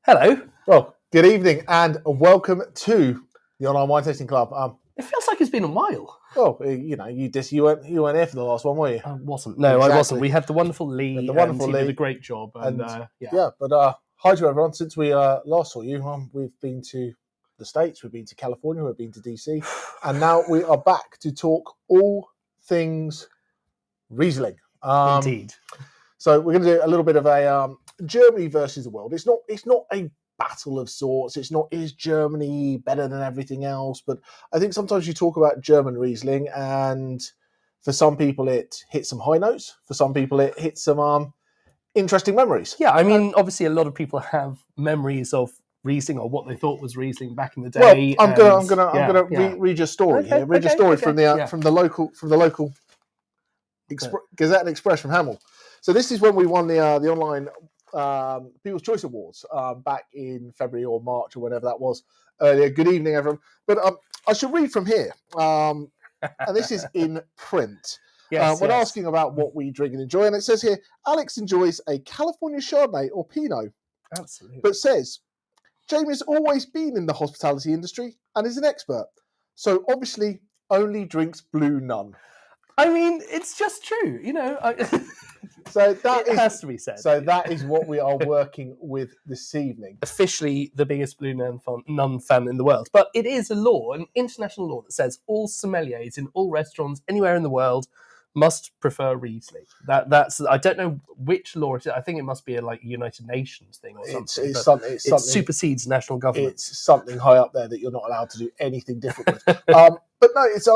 Hello. Well, good evening and welcome to the Online Wine Tasting Club. It feels like it's been a while. Well, you weren't here for the last one, were you? I wasn't. No, exactly. I wasn't. We had the wonderful Lee. He did a great job. But hi to everyone. Since we last saw you, we've been to the States, we've been to California, we've been to DC, and now we are back to talk all things Riesling. Indeed. So we're going to do a little bit of a Germany versus the world. It's not a battle of sorts. It's not, is Germany better than everything else? But I think sometimes you talk about German Riesling, and for some people it hits some high notes. For some people it hits some interesting memories. Yeah, I mean, obviously a lot of people have memories of Riesling or what they thought was Riesling back in the day. Well, I'm gonna read your story here. Read your story from the local Gazette and Express from Hamel. So this is when we won the online People's Choice Awards back in February or March or whenever that was earlier. Good evening, everyone. But I should read from here, and this is in print. When asking about what we drink and enjoy, and it says here, Alex enjoys a California Chardonnay or Pinot. Absolutely. But says, Jamie's always been in the hospitality industry and is an expert. So obviously only drinks Blue Nun. I mean, it's just true, you know. So that has to be said. So that is what we are working with this evening. Officially the biggest Blue Nun fan in the world. But it is a law, an international law, that says all sommeliers in all restaurants anywhere in the world must prefer Riesling. That's I don't know which law it is. I think it must be a United Nations thing or something. It supersedes national government. It's something high up there that you're not allowed to do anything different with. But no, it's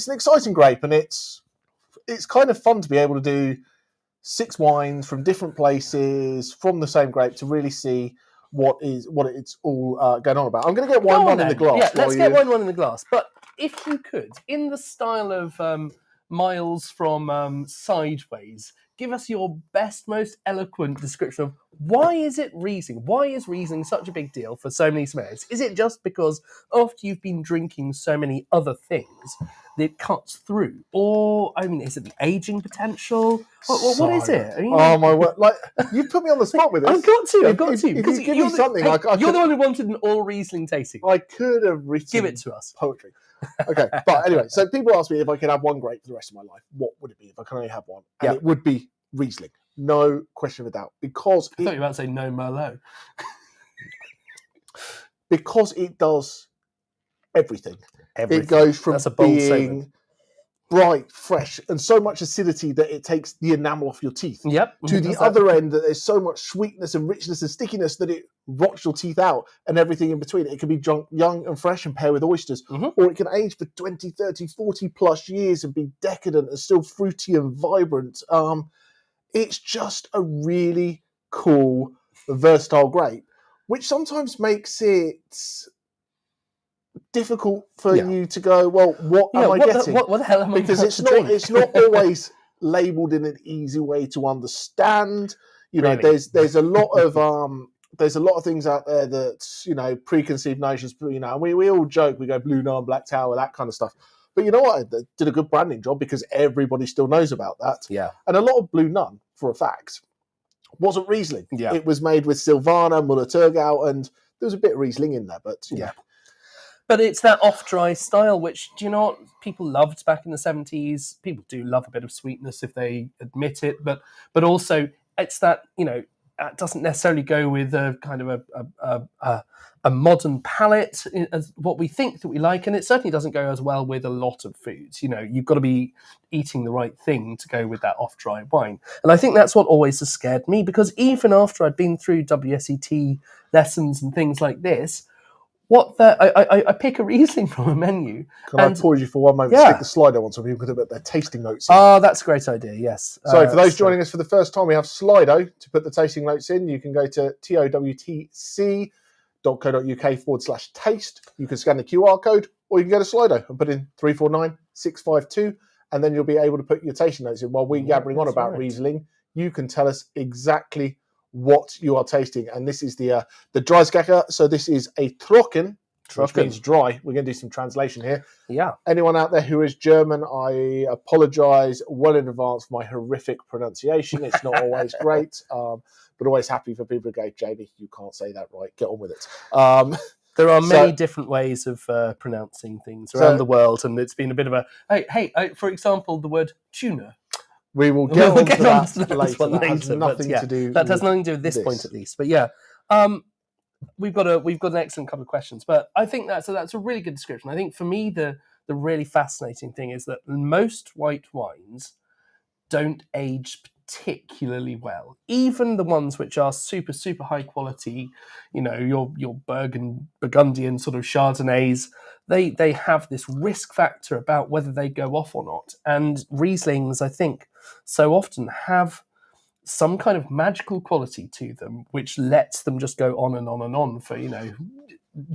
an exciting grape, and it's kind of fun to be able to do 6 wines from different places from the same grape to really see what it's all going on about. I'm going to get wine in the glass. Yeah, let's get wine in the glass. But if you could, in the style of Miles from Sideways, give us your best, most eloquent description of why is it Riesling? Why is Riesling such a big deal for so many sommeliers? Is it just because after you've been drinking so many other things, it cuts through? Or, I mean, is it the aging potential? What is it? I mean, oh my word! You've put me on the spot with this. I've got to. If you give me something, you're the one who wanted an all Riesling tasting. I could have written. Give it to us. Poetry. Okay, but anyway, so people ask me if I could have one grape for the rest of my life, what would it be if I can only have one? And it would be Riesling, no question of a doubt, because I thought you were about to say no Merlot. Because it does everything. It goes from being bright, fresh, and so much acidity that it takes the enamel off your teeth. Yep. To the other end, that there's so much sweetness and richness and stickiness that it rots your teeth out, and everything in between. It can be drunk young and fresh and pair with oysters, or it can age for 20, 30, 40 plus years and be decadent and still fruity and vibrant. It's just a really cool, versatile grape, which sometimes makes it difficult for you to go, well, what am I getting? What the hell am I Because it's not always labelled in an easy way to understand. You know, there's a lot of things out there that, preconceived notions, and we all joke, we go Blue Nun, Black Tower, that kind of stuff. But you know what? They did a good branding job because everybody still knows about that. Yeah. And a lot of Blue Nun, for a fact, wasn't Riesling. Yeah. It was made with Silvaner, Müller-Thurgau, and there was a bit of Riesling in there, but you know. But it's that off-dry style, which, do you know what, people loved back in the 70s. People do love a bit of sweetness if they admit it, but also it's that, it doesn't necessarily go with a kind of a modern palate as what we think that we like, and it certainly doesn't go as well with a lot of foods. You've got to be eating the right thing to go with that off-dry wine. And I think that's what always has scared me, because even after I'd been through WSET lessons and things like this, I pick a Riesling from a menu. Can I pause you for one moment to stick the Slido on so people can put their tasting notes in? Oh, that's a great idea, yes. So for those joining us for the first time, we have Slido to put the tasting notes in. You can go to towtc.co.uk/taste. You can scan the QR code, or you can go to Slido and put in 349652, and then you'll be able to put your tasting notes in. While we're gabbering on about Riesling, you can tell us exactly what you are tasting. And this is the Dreisgacker. So this is a Trocken, which means dry. We're going to do some translation here. Yeah. Anyone out there who is German, I apologise well in advance for my horrific pronunciation. It's not always great. But but always happy for people to go, Jamie, you can't say that right. Get on with it. There are many different ways of pronouncing things around the world, and it's been a bit of a for example, the word tuna. We will get on to that later. That has nothing to do. That has nothing to do with this point, at least. But yeah, we've got an excellent couple of questions. But I think that's a really good description. I think for me, the really fascinating thing is that most white wines don't age particularly well. Even the ones which are super, super high quality, your Burgundian sort of Chardonnays, they have this risk factor about whether they go off or not. And Rieslings, I think, so often have some kind of magical quality to them, which lets them just go on and on and on for,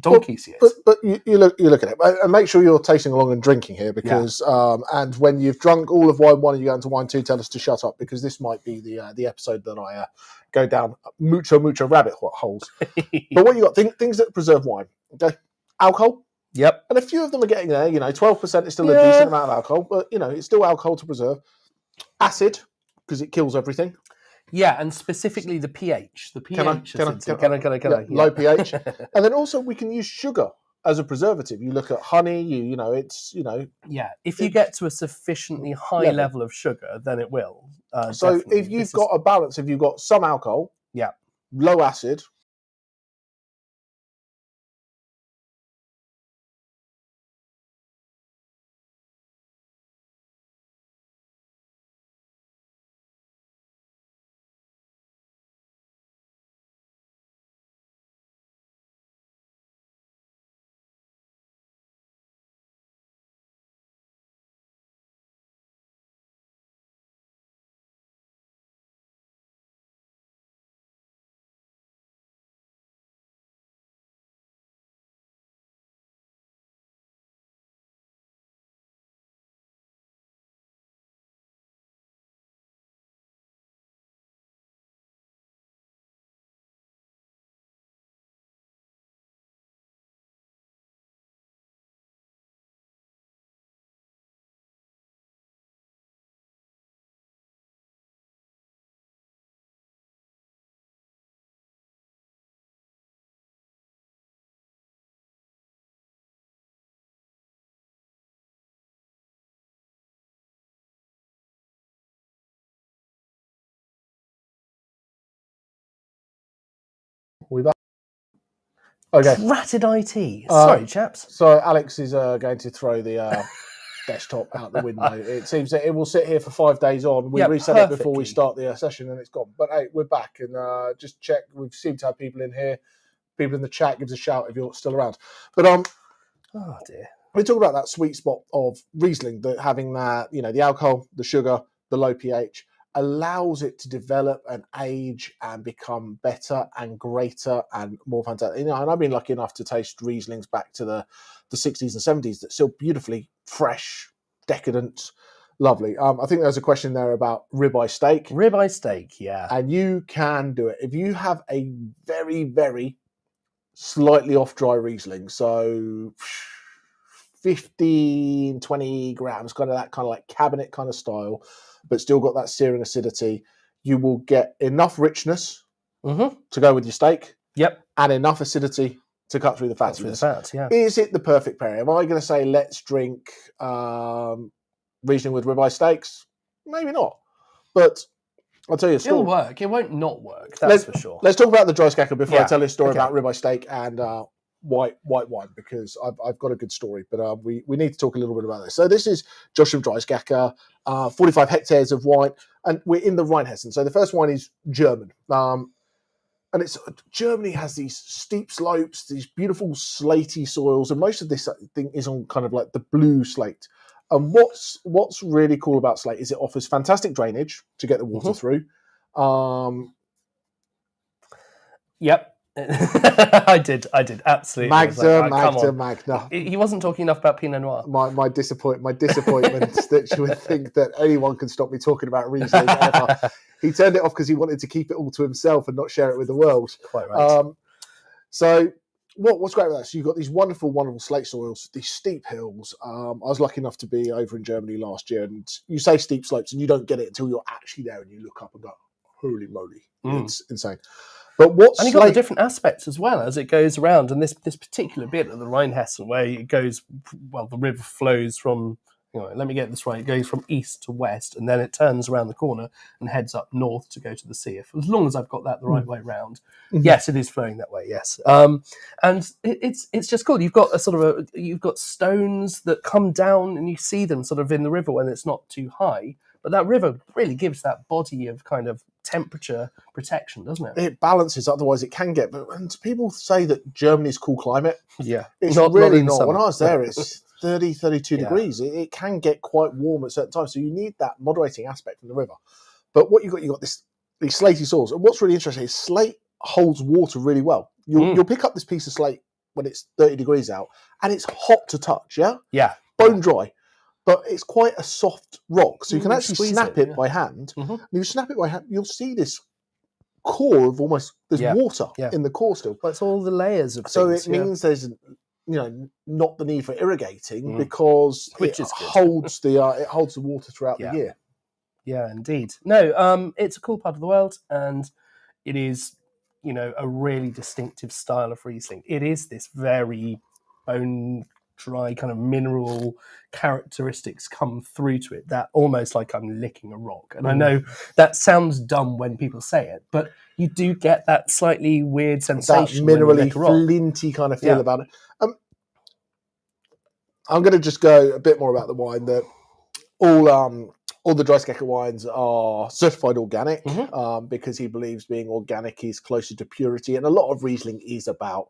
donkey's years. But you look at it, and make sure you're tasting along and drinking here, because and when you've drunk all of wine 1 and you go into wine 2, tell us to shut up, because this might be the episode that I go down mucho rabbit holes. But what you got, things that preserve wine, okay? Alcohol. Yep. And a few of them are getting there. 12% is still a decent amount of alcohol, but it's still alcohol to preserve. Acid, because it kills everything. Yeah, and specifically the pH. The pH. Can I? Low pH. And then also we can use sugar as a preservative. You look at honey, it's. Yeah, if you get to a sufficiently high level of sugar, then it will. So if you've got a balance, if you've got some alcohol, low acid. We're back. Okay. Dratted IT. Sorry, chaps. So Alex is going to throw the desktop out the window. It seems that it will sit here for 5 days on. We reset it before we start the session, and it's gone. But hey, we're back, and just check. We seem to have people in here. People in the chat, give us a shout if you're still around. But oh dear, we talk about that sweet spot of Riesling, that having that, the alcohol, the sugar, the low pH, allows it to develop and age and become better and greater and more fantastic. And I've been lucky enough to taste Rieslings back to the 60s and 70s that's still beautifully fresh, decadent, lovely. I think there's a question there about ribeye steak. Ribeye steak, yeah. And you can do it. If you have a very, very slightly off-dry Riesling, so 15, 20 grams, kind of like cabinet kind of style, but still got that searing acidity, you will get enough richness to go with your steak. Yep. And enough acidity to cut through the fattiness. Through the fat, yeah. Is it the perfect pairing? Am I going to say let's drink Riesling with ribeye steaks? Maybe not. But I'll tell you a story. It'll work. It won't not work, that's for sure. Let's talk about the dry skacker before I tell you a story about ribeye steak and white wine, because I've got a good story, but we need to talk a little bit about this. So this is Joshua Dry Skacker, 45 hectares of wine, and we're in the Rheinhessen. So the first wine is German. And Germany has these steep slopes, these beautiful slaty soils, and most of this thing is on kind of like the blue slate. And what's really cool about slate is it offers fantastic drainage to get the water through. Yep. I did absolutely. Magna. He wasn't talking enough about Pinot Noir. My disappointment that you would think that anyone could stop me talking about Riesling ever. He turned it off because he wanted to keep it all to himself and not share it with the world. Quite right. So what's great about that? So you've got these wonderful, wonderful slate soils, these steep hills. I was lucky enough to be over in Germany last year, and you say steep slopes, and you don't get it until you're actually there and you look up and go, holy moly, it's insane. But what's and you've got the different aspects as well as it goes around. And this particular bit of the Rheinhessen, where it goes, well, the river flows from, let me get this right, it goes from east to west, and then it turns around the corner and heads up north to go to the sea. As long as I've got that the right way round. Yes, it is flowing that way, yes. And it's just cool. You've got you've got stones that come down and you see them sort of in the river when it's not too high. But that river really gives that body of kind of temperature protection, doesn't it? It balances, otherwise it can get... And people say that Germany's cool climate. Yeah. It's really not. When I was there, it's 30, 32 degrees. It can get quite warm at certain times. So you need that moderating aspect from the river. But what you've got these slaty soils. And what's really interesting is slate holds water really well. You'll pick up this piece of slate when it's 30 degrees out, and it's hot to touch, yeah? Yeah. Bone dry. But it's quite a soft rock, so you can actually snap it by hand. And if you snap it by hand, you'll see this core of almost there's water in the core still. But it's all the layers of things. So it means there's not the need for irrigating because it holds the water throughout the year. Yeah, indeed. No, it's a cool part of the world, and it is a really distinctive style of Riesling. It is this very bone dry kind of mineral characteristics come through to it that almost like I'm licking a rock. And I know that sounds dumb when people say it, but you do get that slightly weird sensation, that minerally flinty kind of feel about it. I'm going to just go a bit more about the wine. That all the Dreiskecker wines are certified organic because he believes being organic is closer to purity, and a lot of Riesling is about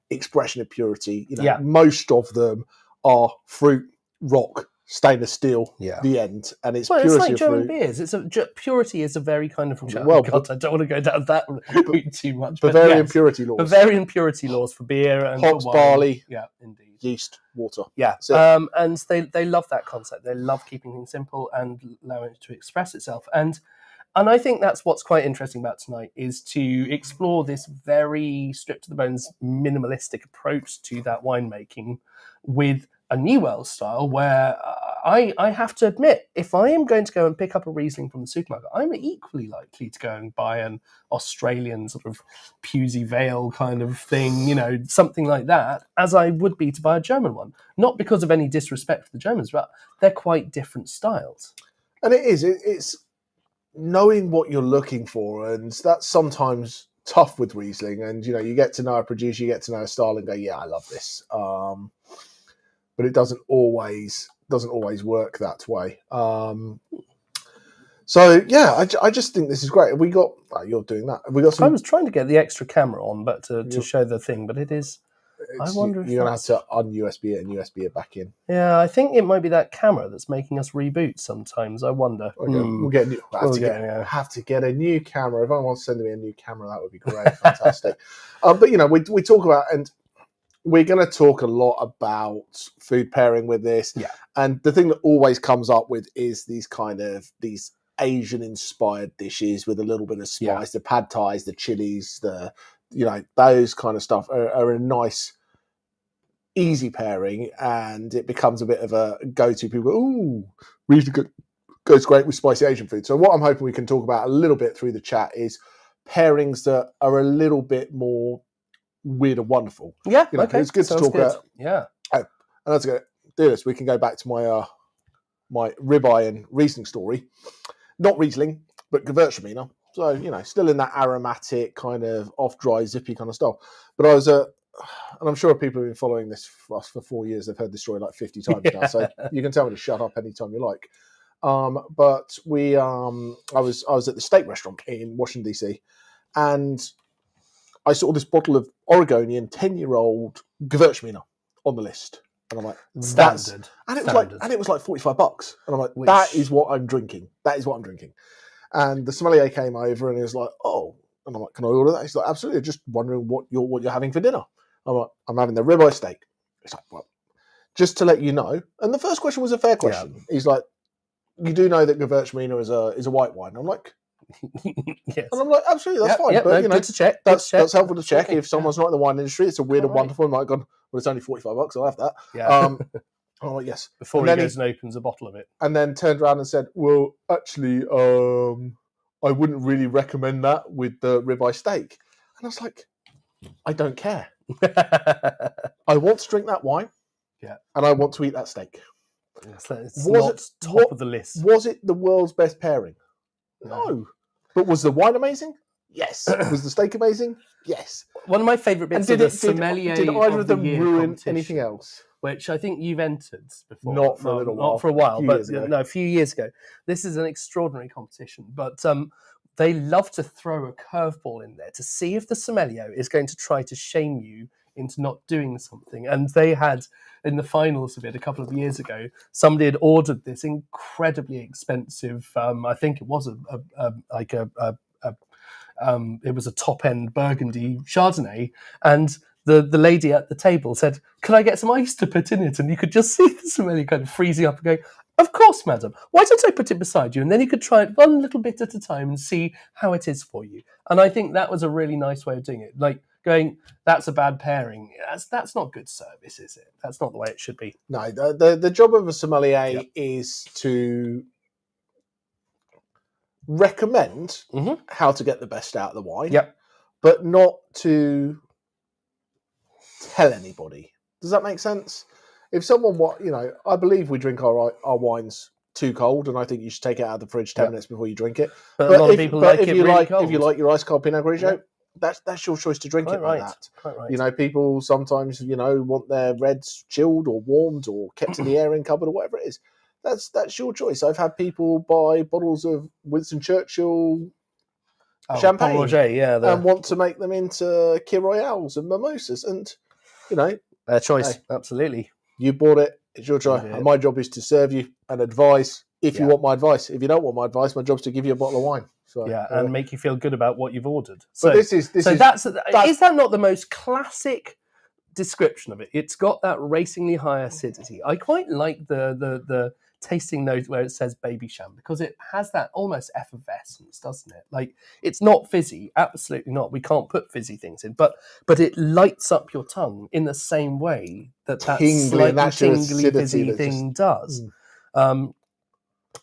expression of purity. Most of them are fruit, rock, stainless steel. The end, and it's purity. It's like of German fruit. beers. Purity is a very kind of I don't want to go down that route too much. Bavarian purity laws. Bavarian purity laws for beer and hops, for wine. barley, indeed, yeast, water. And they love that concept. They love keeping things simple and allowing it to express itself. And I think that's what's quite interesting about tonight is to explore this very stripped to the bones minimalistic approach to that winemaking with a New World style where I have to admit, if I am going to go and pick up a Riesling from the supermarket, I'm equally likely to go and buy an Australian sort of Pusey Vale kind of thing, something like that, as I would be to buy a German one. Not because of any disrespect for the Germans, but they're quite different styles. And it's knowing what you're looking for, and that's sometimes tough with Riesling. And you get to know a producer, you get to know a style, and go, yeah, I love this. But it doesn't always work that way. I just think this is great. We got you're doing that. We got. I was trying to get the extra camera on, but to show the thing, but it is. I wonder if you're gonna have to un-USB it and USB it back in. Yeah, I think it might be that camera that's making us reboot sometimes. I wonder. Okay. We'll get. Have to get a new camera. If anyone wants to send me a new camera, that would be great. Fantastic. But we talk about, and we're going to talk a lot about food pairing with this. Yeah. And the thing that always comes up with is these Asian inspired dishes with a little bit of spice, the pad thais, the chilies, those kind of stuff are a nice, easy pairing, and it becomes a bit of a go-to. People go, ooh, really good, goes great with spicy Asian food. So what I'm hoping we can talk about a little bit through the chat is pairings that are a little bit more weird and wonderful. Yeah, okay. It's good to talk about. Yeah. And let's go do this. We can go back to my ribeye and Riesling story. Not Riesling, but Gewürztraminer. So, still in that aromatic kind of off-dry, zippy kind of style. But I was and I'm sure people have been following this for 4 years. They've heard this story like 50 times now. So you can tell me to shut up anytime you like. But we, I was at the steak restaurant in Washington, D.C., and I saw this bottle of Oregonian 10-year-old Gewürztraminer on the list. And I'm like, standard. And it was like $45. And I'm like, that is what I'm drinking. That is what I'm drinking. And the sommelier came over and he was like, oh, and I'm like, can I order that? He's like, absolutely. Just wondering what you're having for dinner. I'm like, I'm having the ribeye steak. He's like, well, just to let you know. And the first question was a fair question. Yeah. He's like, you do know that Gewürztraminer is a white wine. I'm like, yes. And I'm like, absolutely, that's fine. But good to check. That's helpful to check. If someone's not in the wine industry, it's a weird and wonderful. I might have gone, well, it's only $45. I'll have that. Yeah. I'm like, yes. Before he goes and opens a bottle of it. And then turned around and said, well, actually, I wouldn't really recommend that with the ribeye steak. And I was like, I don't care. I want to drink that wine, and I want to eat that steak. It's not top of the list. Was it the world's best pairing? No. But was the wine amazing? Yes. Was the steak amazing? Yes. One of my favourite bits of the Sommelier did either of them ruin competition, anything else? Which I think you've entered before. Not for a little while. Not for a while, but a few years ago. This is an extraordinary competition, but they love to throw a curveball in there to see if the sommelier is going to try to shame you into not doing something. And they had, in the finals of it a couple of years ago, somebody had ordered this incredibly expensive, I think it was it was a top-end Burgundy Chardonnay, and the lady at the table said, "Can I get some ice to put in it?" And you could just see the sommelier kind of freezing up and going, "Of course, madam. Why don't I put it beside you?" And then you could try it one little bit at a time and see how it is for you. And I think that was a really nice way of doing it. Like going, that's a bad pairing. That's not good service, is it? That's not the way it should be. No, the job of a sommelier is to recommend how to get the best out of the wine, but not to tell anybody. Does that make sense? If someone, I believe we drink our wines too cold, and I think you should take it out of the fridge 10 minutes before you drink it. But a lot of people like it really cold. If you like your ice cold Pinot Grigio, that's your choice to drink it like that. Quite right. People sometimes, want their reds chilled or warmed or kept in the airing cupboard or whatever it is. That's your choice. I've had people buy bottles of Winston Churchill champagne Roger, and want to make them into Kir Royales and mimosas, and their choice. Absolutely. You bought it. It's your choice. And my job is to serve you and advise if you want my advice. If you don't want my advice, my job is to give you a bottle of wine. So, and make you feel good about what you've ordered. So is that not the most classic description of it? It's got that racingly high acidity. I quite like the tasting note where it says baby sham, because it has that almost effervescence, doesn't it? Like, it's not fizzy, absolutely not. We can't put fizzy things in, but it lights up your tongue in the same way that slightly tingly fizzy thing does.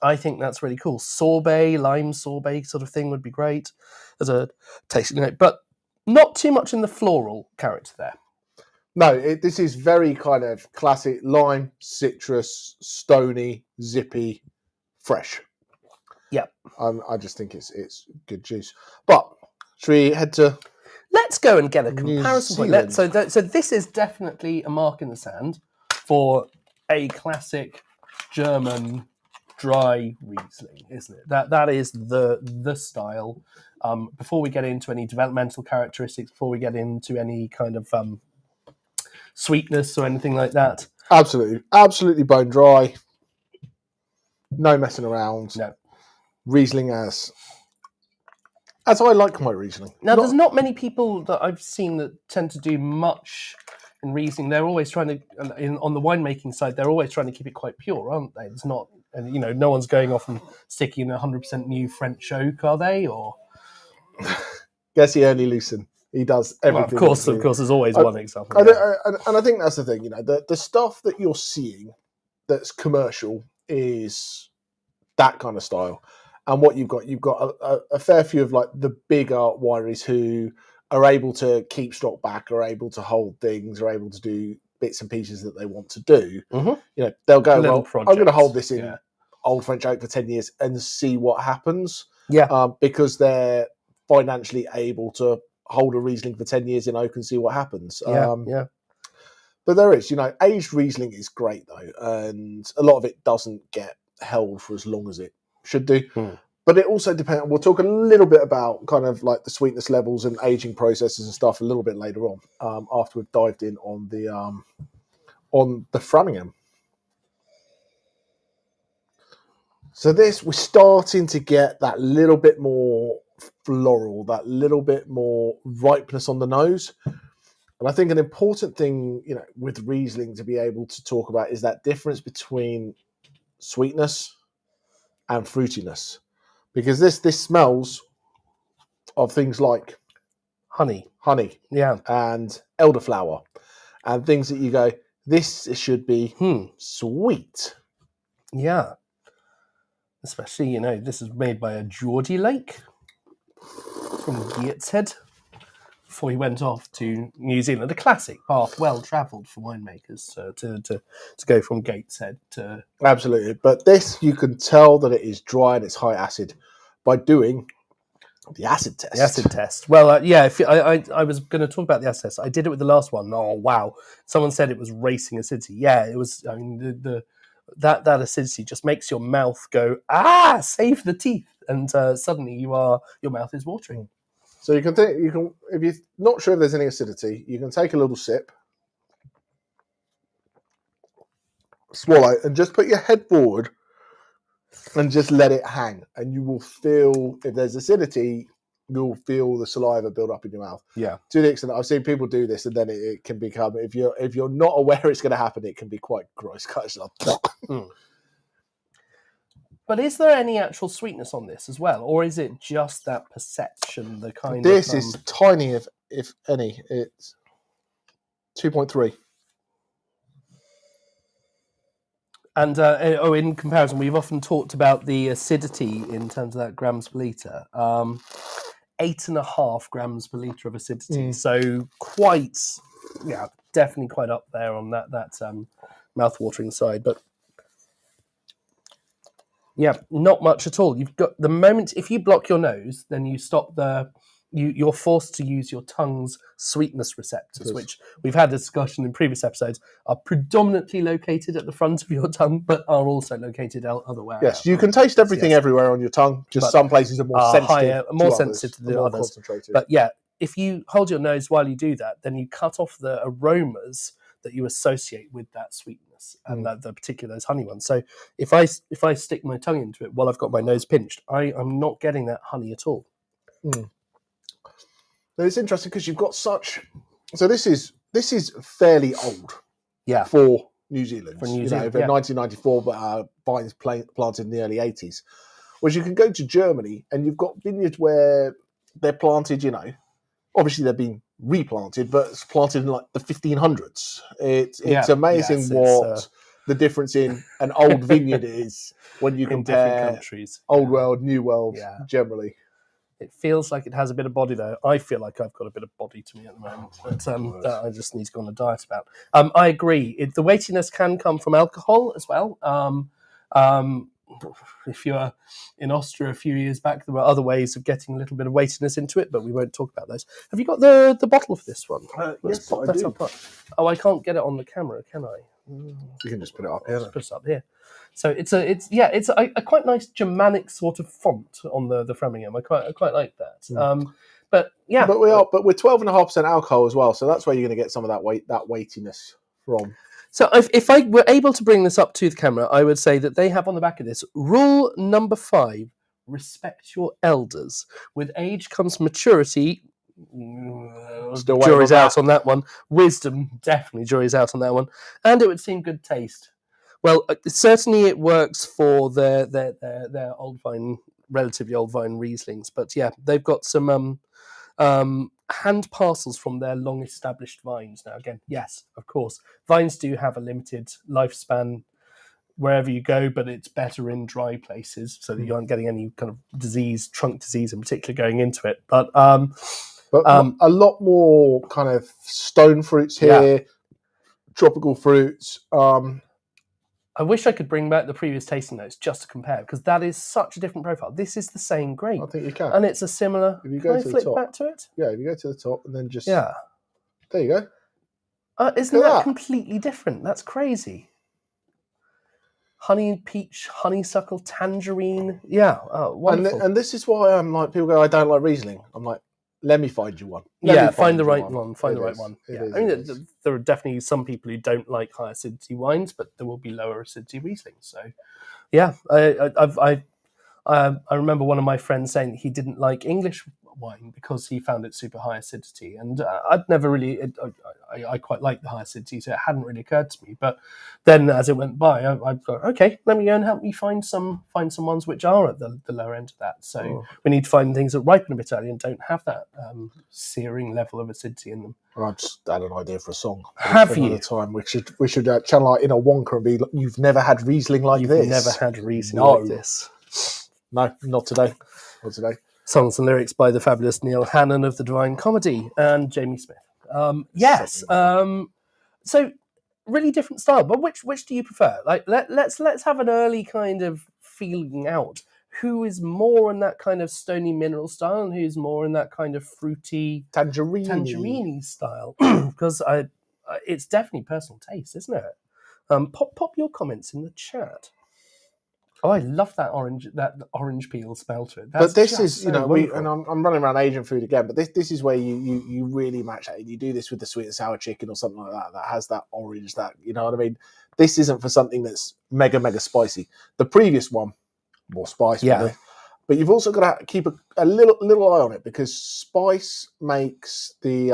I think that's really cool. Sorbet, lime sorbet sort of thing would be great as a tasting note, but not too much in the floral character there. No, this is very kind of classic lime, citrus, stony, zippy, fresh. Yeah. I just think it's good juice. But should we head to... Let's go and get a comparison point. So this is definitely a mark in the sand for a classic German dry Riesling, isn't it? That is the style. Before we get into any developmental characteristics, before we get into any kind of... sweetness or anything like that. Absolutely bone dry. No messing around. No. Riesling as I like my Riesling. Now, there's not many people that I've seen that tend to do much in Riesling. They're always trying to, on the winemaking side, they're always trying to keep it quite pure, aren't they? It's not, no one's going off and sticking in 100% new French oak, are they? Or guess he only Lucen. He does everything. Well, of course, there's always one example. And I think that's the thing, the stuff that you're seeing that's commercial is that kind of style. And what you've got a fair few of like the bigger wineries who are able to keep stock back, are able to hold things, are able to do bits and pieces that they want to do. Mm-hmm. They'll go, well, I'm going to hold this in old French oak for 10 years and see what happens. Yeah. Because they're financially able to hold a Riesling for 10 years in oak and see what happens. Yeah. But there is, aged Riesling is great though. And a lot of it doesn't get held for as long as it should do. But it also depends. We'll talk a little bit about kind of like the sweetness levels and aging processes and stuff a little bit later on, after we've dived in on the Framingham. So we're starting to get that little bit more floral, that little bit more ripeness on the nose. And I think an important thing, with Riesling to be able to talk about is that difference between sweetness and fruitiness. Because this smells of things like honey, and elderflower, and things that you go, this should be sweet. Yeah. Especially, this is made by a Geordie Lake. from Gateshead before he went off to New Zealand. A classic path, well travelled for winemakers to go from Gateshead to... Absolutely. But this, you can tell that it is dry and it's high acid by doing the acid test. The acid test. Well, yeah, I was going to talk about the acid test. I did it with the last one. Oh, wow. Someone said it was racing acidity. Yeah, it was. I mean, that acidity just makes your mouth go, save the teeth. And suddenly your mouth is watering. So you can if you're not sure if there's any acidity, you can take a little sip, swallow, and just put your head forward and just let it hang. And you will feel, if there's acidity, you'll feel the saliva build up in your mouth. Yeah. To the extent that I've seen people do this, and then it can become, if you're not aware it's going to happen, it can be quite gross. But is there any actual sweetness on this as well, or is it just that perception? This is tiny, if any. It's 2.3. And in comparison, we've often talked about the acidity in terms of that grams per litre. 8.5 grams per litre of acidity. So definitely quite up there on that mouth-watering side. But yeah, not much at all. You've got the moment, if you block your nose, then you stop you're forced to use your tongue's sweetness receptors, which we've had a discussion in previous episodes, are predominantly located at the front of your tongue, but are also located other way. Yes, you can taste everything everywhere on your tongue. Just some places are more sensitive to the others. But yeah, if you hold your nose while you do that, then you cut off the aromas that you associate with that sweetness and the particular those honey ones. So if I stick my tongue into it while I've got my nose pinched, I'm not getting that honey at all. It's interesting because you've got such. So this is fairly old, for New Zealand. For New Zealand, 1994, but vines planted in the early 80s. Whereas you can go to Germany and you've got vineyards where they're planted. Obviously they're being replanted, but it's planted in like the 1500s. It's amazing the difference in an old vineyard is when you compare different countries. Old world, new world, generally. It feels like it has a bit of body, though. I feel like I've got a bit of body to me at the moment, but that I just need to go on a diet about. I agree. The weightiness can come from alcohol as well. If you're in Austria a few years back, there were other ways of getting a little bit of weightiness into it, but we won't talk about those. Have you got the bottle for this one? Yes, I do. I can't get it on the camera, can I? You can just put it up here. Just put it up here. So it's a quite nice Germanic sort of font on the Framingham. I quite like that. But we're 12.5% alcohol as well, so that's where you're going to get some of that weightiness from. So if I were able to bring this up to the camera, I would say that they have on the back of this rule number 5: respect your elders. With age comes maturity. Jury's out on that one. Wisdom, definitely jury's out on that one. And it would seem good taste. Well, certainly it works for their old vine, relatively old vine Rieslings. But yeah, they've got some hand parcels from their long-established vines. Now, again, yes, of course, vines do have a limited lifespan wherever you go, but it's better in dry places so that you aren't getting any kind of disease, trunk disease in particular, going into it. But a lot more kind of stone fruits here, tropical fruits. I wish I could bring back the previous tasting notes just to compare, because that is such a different profile. This is the same grape. I think you can. And it's a similar... If you go to the top, back to it? Yeah, if you go to the top and then just... Yeah. There you go. Isn't that completely different? That's crazy. Honey, peach, honeysuckle, tangerine. Yeah, wonderful. And this is why I'm like, people go, I don't like Riesling. I'm like, let me find you one. Find the right one. Find the right one. Yeah. I mean, there are definitely some people who don't like high acidity wines, but there will be lower acidity Riesling. So, yeah, I remember one of my friends saying that he didn't like English wine because he found it super high acidity, and I'd never really. I quite like the high acidity, so it hadn't really occurred to me. But then, as it went by, I thought, okay, let me go and help me find some ones which are at the lower end of that. So we need to find things that ripen a bit early and don't have that searing level of acidity in them. Well, I've just had an idea for a song. Have you? Time we should channel our inner Wonka and be like, you've never had Riesling like this. You've never had Riesling like this. No, not today. Not today. Songs and lyrics by the fabulous Neil Hannon of the Divine Comedy and Jamie Smith. Yes. So really different style, but which do you prefer? Like let's have an early kind of feeling out. Who is more in that kind of stony mineral style, and who's more in that kind of fruity tangerine style? Because it's definitely personal taste, isn't it? Pop your comments in the chat. Oh, I love that orange peel smell to it. But this is, I'm running around Asian food again, but this is where you really match that. You do this with the sweet and sour chicken or something like that has that orange, that, you know what I mean? This isn't for something that's mega, mega spicy. The previous one, more spice, really. But you've also got to keep a little eye on it, because spice makes the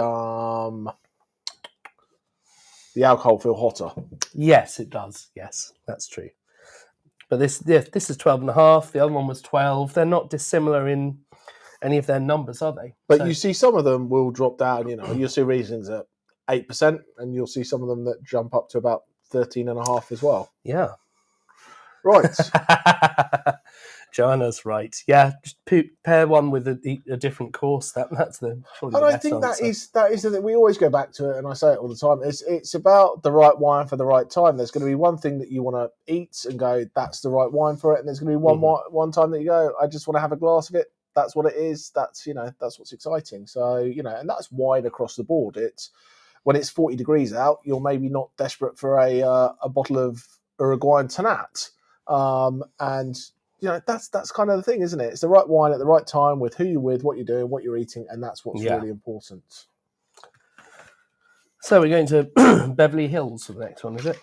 alcohol feel hotter. Yes, it does. Yes, that's true. But this is 12.5. The other one was 12. They're not dissimilar in any of their numbers, are they? But you see some of them will drop down. You'll see Rieslings at 8%, and you'll see some of them that jump up to about 13.5 as well. Yeah. Right. Joanna's right. Yeah, just pair one with a different course. That's the. And I think that is that we always go back to it, and I say it all the time. It's about the right wine for the right time. There's going to be one thing that you want to eat and go, that's the right wine for it, and there's going to be one time that you go, I just want to have a glass of it. That's what it is. That's that's what's exciting. So and that's wine across the board. It's when it's 40 degrees out, you're maybe not desperate for a bottle of Uruguayan Tanat, and. That's kind of the thing, isn't it? It's the right wine at the right time, with who you're with, what you're doing, what you're eating, and that's what's really important. So we're going to Beverly Hills for the next one, is it?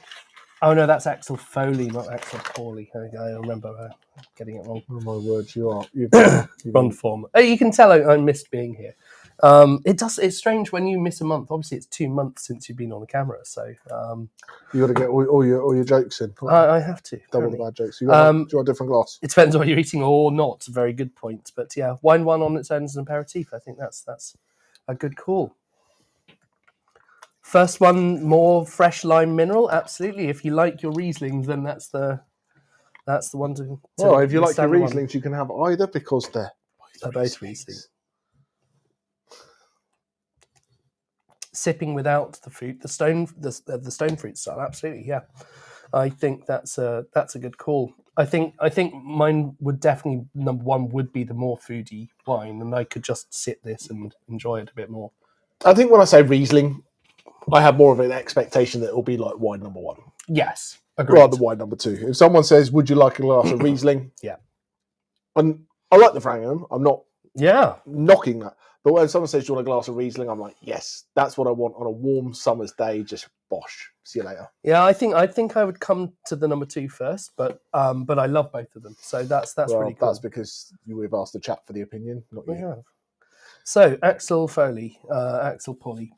Oh no, that's Axel Foley, not Axel Corley. I remember getting it wrong. Oh my word, you've run form. You can tell I missed being here. It's strange when you miss a month. Obviously, it's 2 months since you've been on the camera, so you got to get all your jokes in. I have to double the bad jokes. Do you want a different glass? It depends on what you're eating or not. Very good point. But yeah, wine one on its own as an aperitif. I think that's a good call. First one, more fresh lime mineral. Absolutely. If you like your Rieslings, then that's the one to. Well, if you like your Rieslings, you can have either, because they're both Rieslings. Sipping without the fruit, the stone fruit style. Absolutely, yeah. I think that's a good call. I think mine would definitely, number one would be the more foodie wine, and I could just sip this and enjoy it a bit more. I think when I say Riesling, I have more of an expectation that it will be like wine number one. Yes, agreed. Rather than wine number two. If someone says, "Would you like a glass of Riesling?" Yeah, and I like the Franken. I'm not knocking that. But when someone says, "Do you want a glass of Riesling?" I'm like, yes, that's what I want on a warm summer's day. Just bosh. See you later. Yeah, I think I would come to the number two first, but I love both of them. So that's really cool. That's because you would have asked the chat for the opinion, not you. Yeah. So Axel Foley, Axel Polly,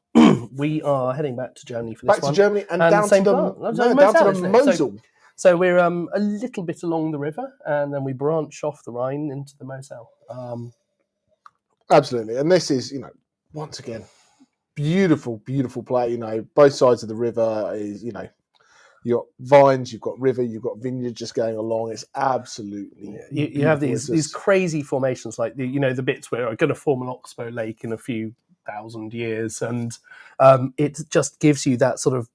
we are heading back to Germany for this one. Back to Germany and down to the Mosel. So we're a little bit along the river, and then we branch off the Rhine into the Mosel. Absolutely, and this is, once again, beautiful, beautiful play. Both sides of the river is, you've got vines, you've got river, you've got vineyard just going along. It's absolutely you have these crazy formations, like the bits where are going to form an oxbow lake in a few thousand years, and it just gives you that sort of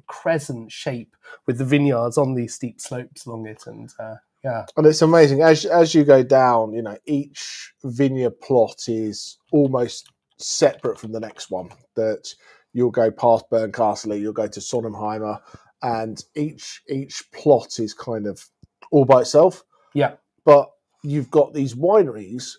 crescent shape with the vineyards on these steep slopes along it, and yeah. And it's amazing as you go down. Each vineyard plot is almost separate from the next one. That you'll go past Bernkastel, you'll go to Sonnenheimer, and each plot is kind of all by itself. Yeah. But you've got these wineries,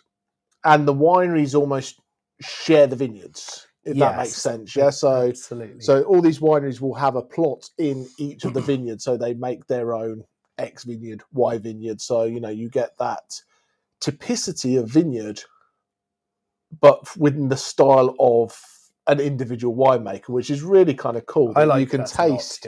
and the wineries almost share the vineyards, if that makes sense. Yeah. So absolutely. So all these wineries will have a plot in each of the vineyards, so they make their own X vineyard, Y vineyard. So you get that typicity of vineyard, but within the style of an individual winemaker, which is really kind of cool. I like you can taste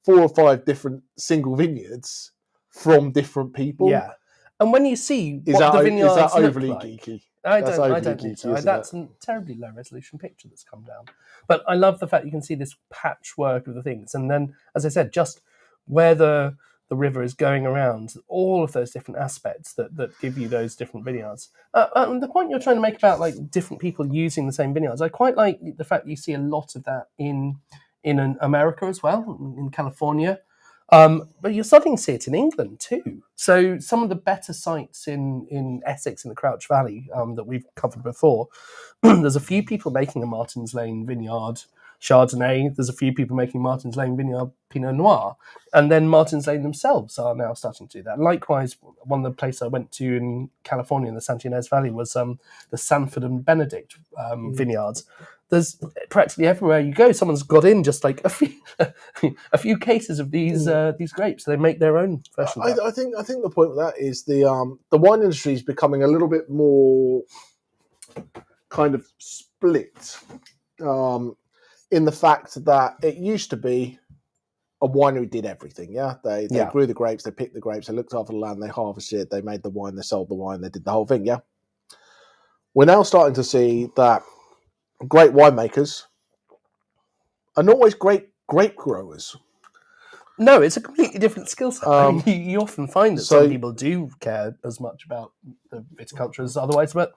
4 or 5 different single vineyards from different people. Yeah, and when you see what the vineyards is that overly look like, geeky? I don't think so. That's a terribly low resolution picture that's come down. But I love the fact you can see this patchwork of the things, and then, as I said, just where the the river is going around, all of those different aspects that give you those different vineyards. And the point you're trying to make about like different people using the same vineyards, I quite like the fact that you see a lot of that in America as well, in California. But you're starting to see it in England too. So some of the better sites in Essex, in the Crouch Valley, that we've covered before, there's a few people making a Martin's Lane Vineyard Chardonnay. There's a few people making Martin's Lane Vineyard Pinot Noir. And then Martin's Lane themselves are now starting to do that. Likewise, one of the places I went to in California, in the Santa Ynez Valley, was the Sanford and Benedict vineyards. There's practically everywhere you go, someone's got in just like a few cases of these grapes. They make their own version. I think the point with that is the wine industry is becoming a little bit more kind of split, in the fact that it used to be a winery did everything. Yeah, they grew the grapes, they picked the grapes, they looked after the land, they harvested it, they made the wine, they sold the wine, they did the whole thing. Yeah, we're now starting to see that great winemakers are not always great grape growers. No, it's a completely different skill set. I mean, you often find that some people do care as much about the viticulture as otherwise, but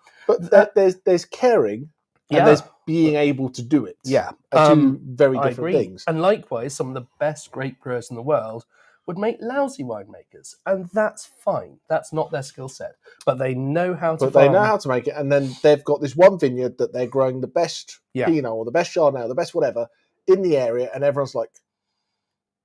there's caring and there's being able to do it. Yeah, are two very different things. And likewise, some of the best grape growers in the world would make lousy winemakers, and that's fine. That's not their skill set, but they know how to. They know how to make it, and then they've got this one vineyard that they're growing the best Pinot or the best Chardonnay or the best whatever in the area, and everyone's like,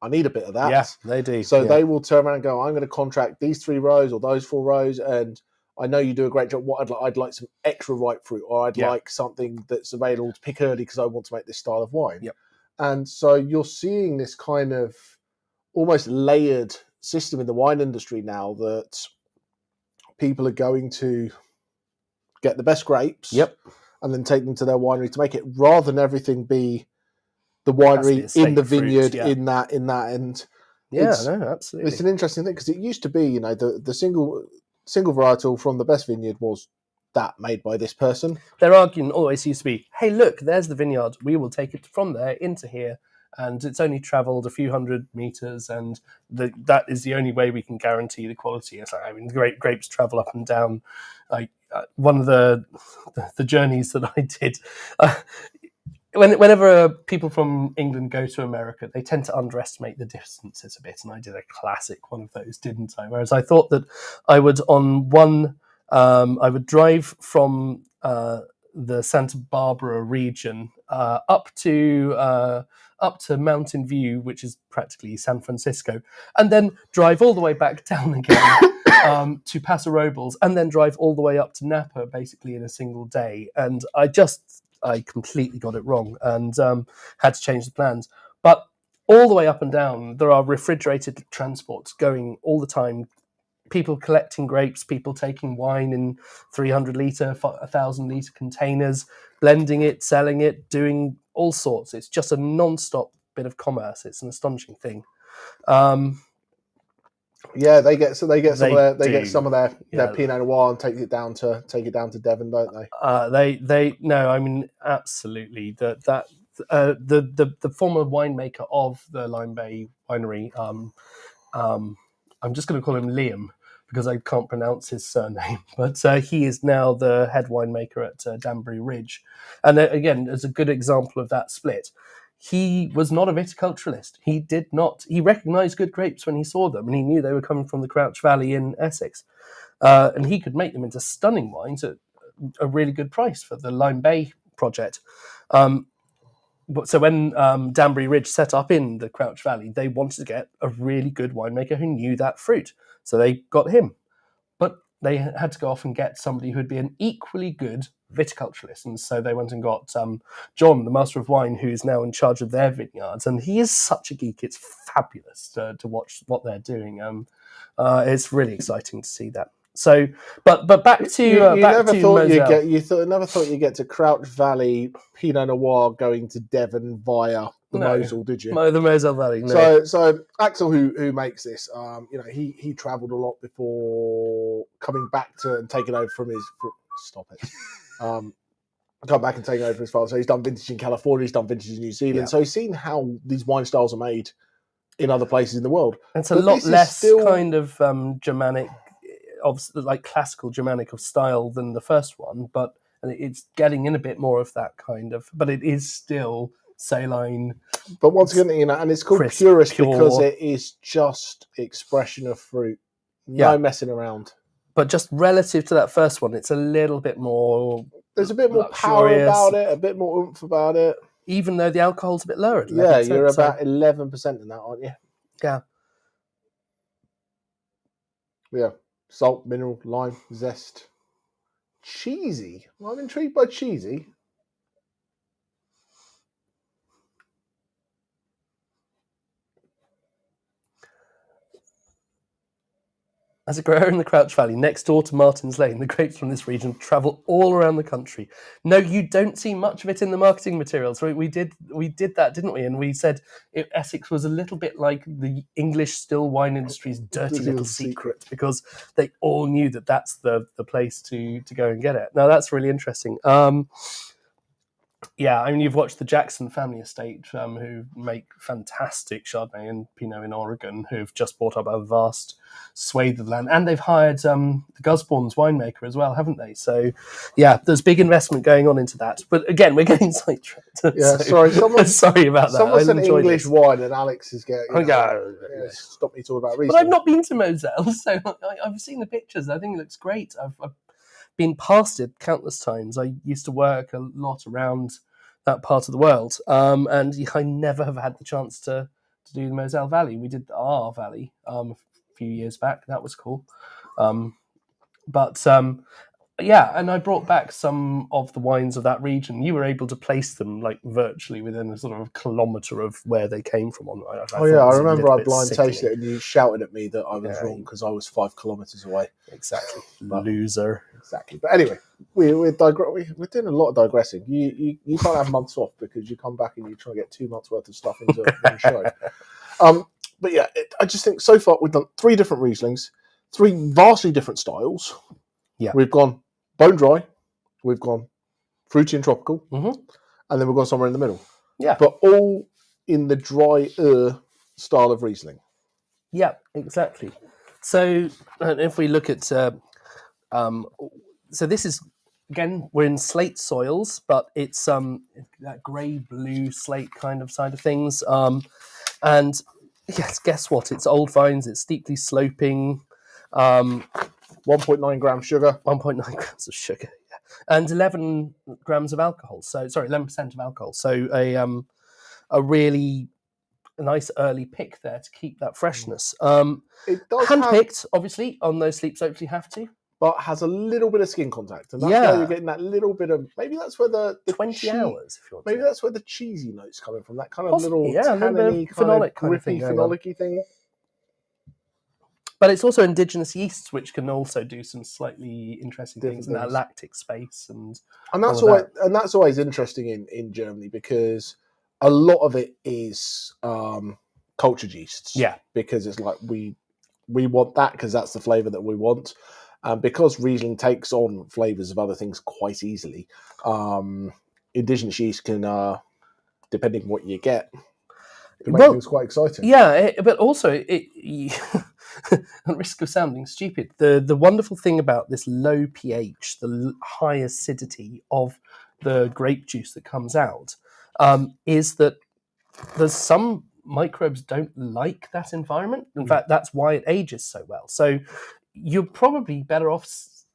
I need a bit of that. Yeah, they do. So they will turn around and go, I'm going to contract these 3 rows or those 4 rows, and I know you do a great job. What I'd like some extra ripe fruit, or I'd like something that's available to pick early because I want to make this style of wine. Yep. And so you're seeing this kind of almost layered system in the wine industry now, that people are going to get the best grapes and then take them to their winery to make it, rather than everything be the winery in the vineyard in that and absolutely, it's an interesting thing, because it used to be, the single varietal from the best vineyard was that made by this person. Their argument always used to be, hey, look, there's the vineyard, we will take it from there into here, and it's only travelled a few hundred meters, and that is the only way we can guarantee the quality. It's like, I mean, grapes travel up and down. Like one of the journeys that I did, whenever people from England go to America, they tend to underestimate the distances a bit, and I did a classic one of those, didn't I? Whereas I thought that I would I would drive from the Santa Barbara region up to Mountain View, which is practically San Francisco, and then drive all the way back down again to Paso Robles, and then drive all the way up to Napa, basically in a single day. And I completely got it wrong and had to change the plans. But all the way up and down, there are refrigerated transports going all the time. People collecting grapes, people taking wine in 300-litre, 1,000-litre containers, blending it, selling it, doing all sorts. It's just a non-stop bit of commerce. It's an astonishing thing. They get some of their Pinot Noir and take it down to Devon, don't they? I mean, absolutely. The former winemaker of the Lime Bay Winery, I'm just going to call him Liam because I can't pronounce his surname, but he is now the head winemaker at Danbury Ridge. And again, as a good example of that split, he was not a viticulturalist. He recognised good grapes when he saw them, and he knew they were coming from the Crouch Valley in Essex. And he could make them into stunning wines at a really good price for the Lime Bay project. So when Danbury Ridge set up in the Crouch Valley, they wanted to get a really good winemaker who knew that fruit. So they got him. But they had to go off and get somebody who would be an equally good viticulturalist. And so they went and got John, the master of wine, who's now in charge of their vineyards. And he is such a geek. It's fabulous to watch what they're doing. It's really exciting to see that. So, but back to you never thought you'd get to Crouch Valley Pinot Noir going to Devon via the Moselle, did you? No, the Moselle Valley. No. So Axel, who makes this, he travelled a lot before coming back and taking over from his. Stop it. Come back and taking over his father. So he's done vintage in California. He's done vintage in New Zealand. Yeah. So he's seen how these wine styles are made in other places in the world. It's a lot less kind of Germanic, of like classical Germanic of style than the first one, but it's getting in a bit more of that kind of. But it is still saline. But once again, and it's called crisp, purist pure, because it is just expression of fruit, no messing around. But just relative to that first one, it's a little bit more. There's a bit more power about it, a bit more oomph about it. Even though the alcohol's a bit lower. Yeah, you're about 11% in that, aren't you? Yeah. Yeah. Salt, mineral, lime, zest. Cheesy. Well, I'm intrigued by cheesy. As a grower in the Crouch Valley, next door to Martin's Lane, the grapes from this region travel all around the country. No, you don't see much of it in the marketing materials. We did that, didn't we? And we said Essex was a little bit like the English still wine industry's dirty little secret, because they all knew that that's the place to go and get it. Now, that's really interesting. Yeah, I mean, you've watched the Jackson family estate, who make fantastic Chardonnay and Pinot in Oregon, who've just bought up a vast swathe of land, and they've hired the Gusbourne's winemaker as well, haven't they? So, yeah, there's big investment going on into that. But again, we're getting sidetracked. Yeah, so, sorry about that. Someone said English wine, and Alex is getting. Stop me talking about Riesling. But I've not been to Moselle, so I've seen the pictures. I think it looks great. I've been past it countless times. I used to work a lot around that part of the world, and I never have had the chance to do the Moselle Valley. We did our valley a few years back. That was cool. Yeah, and I brought back some of the wines of that region. You were able to place them like virtually within a sort of kilometre of where they came from. I remember I blind tasted it and you shouted at me that I was wrong because I was 5 kilometres away. Exactly. Loser. Exactly. But anyway, we're doing a lot of digressing. You can't have months off because you come back and you try to get 2 months worth of stuff into one show. But yeah, I just think so far we've done 3 different Rieslings, 3 vastly different styles. Yeah. We've gone bone dry, we've gone fruity and tropical, and then we've gone somewhere in the middle. Yeah. But all in the drier style of Riesling. Yeah, exactly. So if we look at, so this is, again, we're in slate soils, but it's that grey-blue slate kind of side of things. And yes, guess what? It's old vines, it's steeply sloping. 1.9 grams sugar. 1.9 grams of sugar, yeah. And 11 grams of alcohol. So, sorry, 11% of alcohol. So a really nice early pick there to keep that freshness. It does hand-picked, obviously, on those sleep slopes, you have to. But has a little bit of skin contact. And that's why you're getting that little bit of, maybe that's where the 20 hours, if you want maybe to. that's where the cheesy notes coming from. That kind of Possibly, little tanniny, phenolic kind of grippy, phenolic-y thing. But it's also indigenous yeasts, which can also do some slightly interesting things in that lactic space, and that's always interesting in Germany, because a lot of it is cultured yeasts. Yeah, because it's like we want that because that's the flavour that we want, and because Riesling takes on flavours of other things quite easily. Indigenous yeast can, depending on what you get, make things quite exciting. Yeah, but also at risk of sounding stupid, the wonderful thing about this low pH, the high acidity of the grape juice that comes out, is that there's some microbes don't like that environment. In fact, that's why it ages so well. So you're probably better off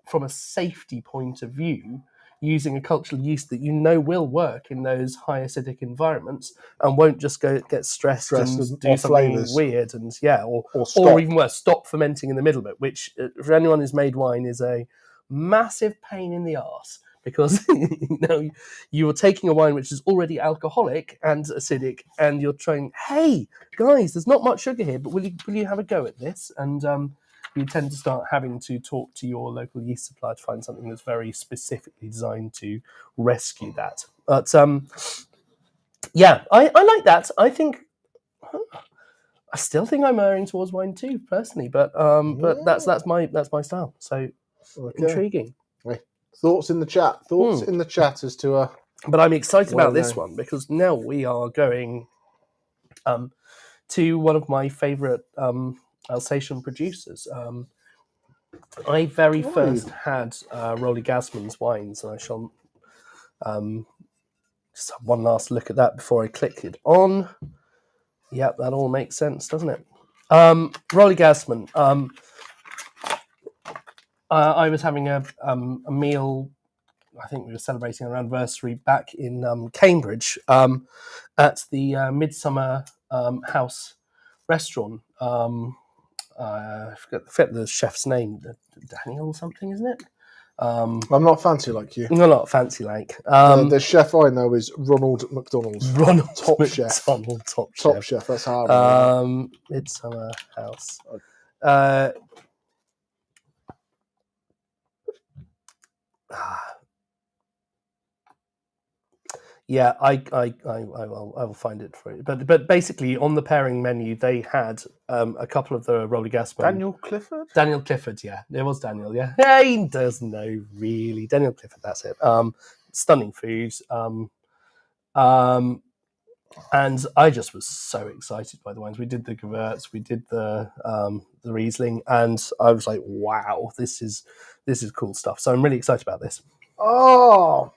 from a safety point of view using a cultural yeast that you know will work in those high acidic environments and won't just get stressed and do something flavors. Weird and or even worse, stop fermenting in the middle of it, which for anyone who's made wine is a massive pain in the arse, because you are taking a wine which is already alcoholic and acidic, and you're trying, hey guys, there's not much sugar here, but will you have a go at this? And you tend to start having to talk to your local yeast supplier to find something that's very specifically designed to rescue that. But yeah, I like that. I still think I'm erring towards wine too, personally. But that's my style. So intriguing. Right. Thoughts in the chat. In the chat as to. But I'm excited about this one because now we are going to one of my favourite Alsatian producers. I first had Rolly Gasman's wines, and I shall just have one last look at that before I click it on. Yep, that all makes sense, doesn't it? Rolly Gasman. I was having a meal. I think we were celebrating our anniversary back in Cambridge at the Midsummer House restaurant. I forget the chef's name. Daniel something, isn't it? I'm not fancy like you. I'm not fancy like. The chef I know is Ronald McDonald's. Ronald top McDonald, chef. Top chef. That's how I know. Midsummer House. Yeah, I will find it for you. But basically, on the pairing menu, they had a couple of the Rolly Gasman. Daniel Clifford? Daniel Clifford, yeah. It was Daniel, yeah. Yeah, he doesn't know, really. Daniel Clifford, that's it. Stunning food. And I just was so excited by the wines. We did the Gewurz, we did the Riesling, and I was like, wow, this is cool stuff. So I'm really excited about this. Oh,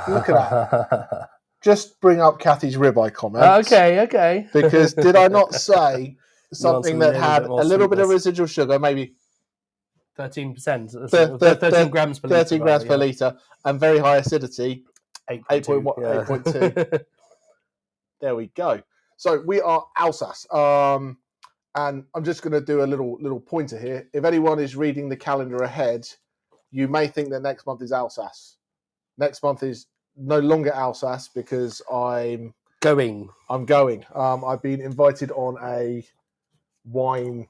look at that. Just bring up Kathy's ribeye comment. Okay. Because did I not say something that had a little bit of residual sugar, maybe 13%, 13 grams per litre. 13 grams per litre, and very high acidity, 8.2. There we go. So we are Alsace. And I'm just going to do a little pointer here. If anyone is reading the calendar ahead, you may think that next month is Alsace. Next month is no longer Alsace because I'm going. I've been invited on a wine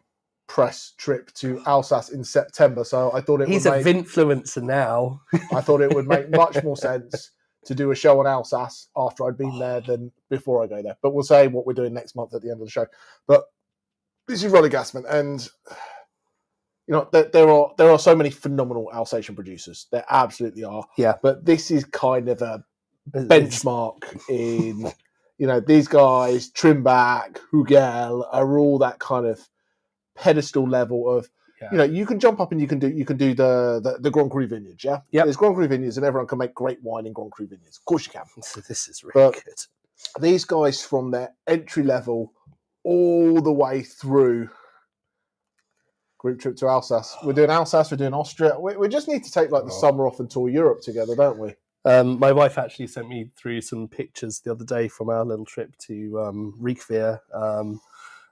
press trip to Alsace in September, so I thought he's a influencer now. I thought it would make much more sense to do a show on Alsace after I'd been there than before I go there. But we'll say what we're doing next month at the end of the show. But this is Rolly Gasman, and you know there are so many phenomenal Alsatian producers. There absolutely are. Yeah. But this is kind of a benchmark in, you know, these guys, Trimbach, Hugel, are all that kind of pedestal level of, you know, you can jump up and you can do the Grand Cru vineyards, yeah? Yep. There's Grand Cru vineyards and everyone can make great wine in Grand Cru vineyards. Of course you can. So this is really good. These guys from their entry level all the way through group trip to Alsace. We're doing Alsace, we're doing Austria. We just need to take like the summer off and tour Europe together, don't we? My wife actually sent me through some pictures the other day from our little trip to Reekveer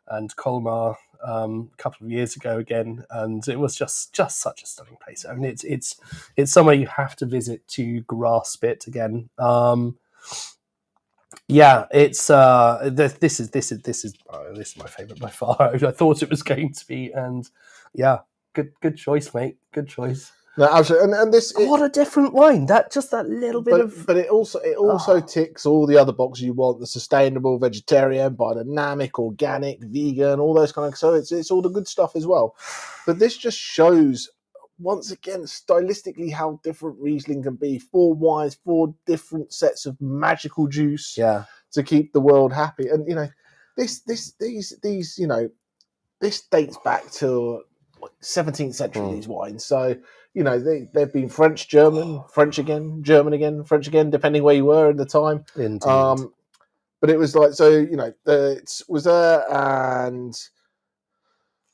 and Colmar a couple of years ago again, and it was just such a stunning place. I mean, it's somewhere you have to visit to grasp it again. Yeah, it's this is my favourite by far. I thought it was going to be, and yeah, good choice, mate. Good choice. No, absolutely, and this what a different wine. That little bit but it also ticks all the other boxes you want: the sustainable, vegetarian, biodynamic, organic, vegan, all those kind of. So it's all the good stuff as well. But this just shows once again stylistically how different Riesling can be. 4 wines, 4 different sets of magical juice. Yeah. To keep the world happy, and you know, these you know, this dates back to 17th century. These wines, so. You know, they've been French, German, French again, German again, French again, depending where you were at the time. Indeed. But it was like, so, you know, it was there, and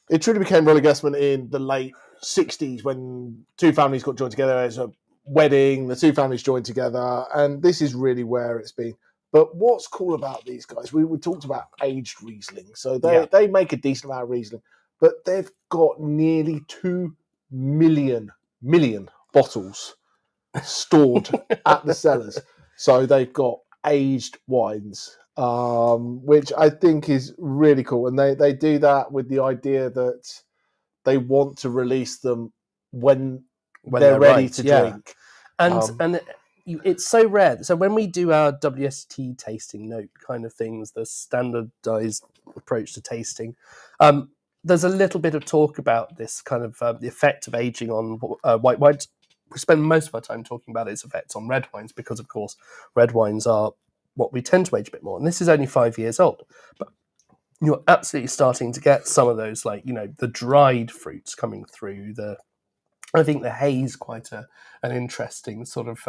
it truly became Rolly Gasman in the late 60s when 2 families got joined together as a wedding. The 2 families joined together, and this is really where it's been. But what's cool about these guys, we talked about aged Riesling. So they make a decent amount of Riesling, but they've got nearly 2 million bottles stored at the cellars. So they've got aged wines, which I think is really cool. And they do that with the idea that they want to release them when they're ready to drink. And it's so rare. So when we do our WST tasting note kind of things, the standardized approach to tasting, there's a little bit of talk about this kind of the effect of aging on white wines. We spend most of our time talking about its effects on red wines because, of course, red wines are what we tend to age a bit more. And this is only 5 years old. you're absolutely starting to get some of those, like, the dried fruits coming through. I think the haze quite an interesting sort of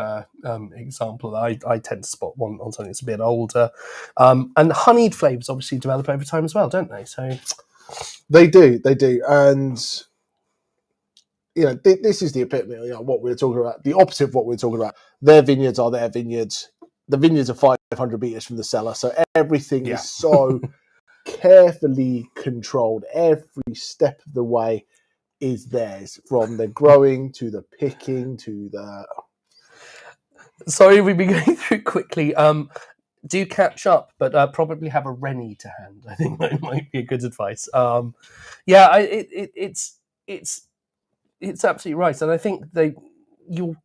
example. I tend to spot one on something that's a bit older, and honeyed flavors obviously develop over time as well, don't they? So they do, and this is the epitome of what we were talking about. The opposite of what we were talking about. Their vineyards are their vineyards. The vineyards are 500 meters from the cellar, so everything is so carefully controlled. Every step of the way is theirs, from the growing to the picking to the... Sorry, we've been going through quickly. Do catch up, but probably have a Rennie to hand. I think that might be a good advice. It's absolutely right, and I think you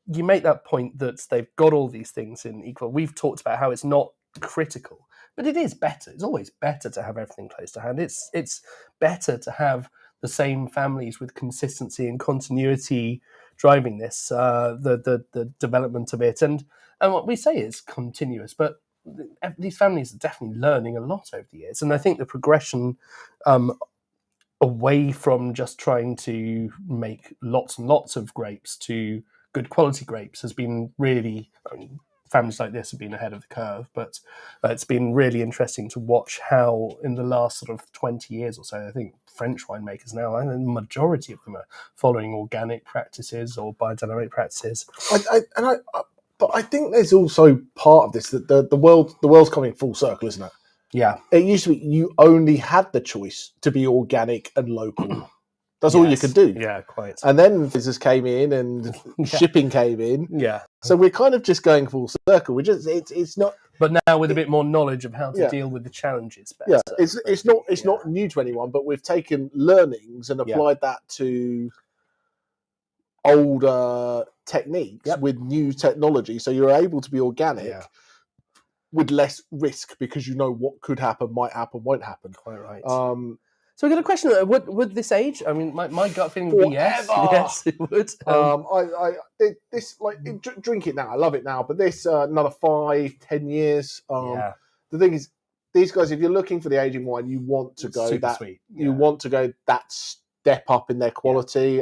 make that point that they've got all these things in equal. We've talked about how it's not critical, but it is better. It's always better to have everything close to hand. It's better to have the same families with consistency and continuity driving this, the development of it, and what we say is continuous, but these families are definitely learning a lot over the years, and I think the progression away from just trying to make lots and lots of grapes to good quality grapes has been really, families like this have been ahead of the curve, but it's been really interesting to watch how in the last sort of 20 years or so, I think French winemakers now, and the majority of them are following organic practices or biodynamic practices. But I think there's also part of this that the world's coming full circle, isn't it? Yeah. It used to be you only had the choice to be organic and local. That's all you could do. Yeah, quite. And then business came in and shipping came in. Yeah. So we're kind of just going full circle. It's not. But now with a bit more knowledge of how to deal with the challenges better. Yeah, it's not new to anyone, but we've taken learnings and applied that to older techniques with new technology. So you're able to be organic with less risk because you know what could happen, might happen, won't happen. Quite right. So we got a question. Would this age? I mean, my gut feeling would be yes. Yes, it would. Drink it now. I love it now. But this another 5-10 years. The thing is, these guys, if you're looking for the aging wine, you want to go that sweet. You want to go that step up in their quality.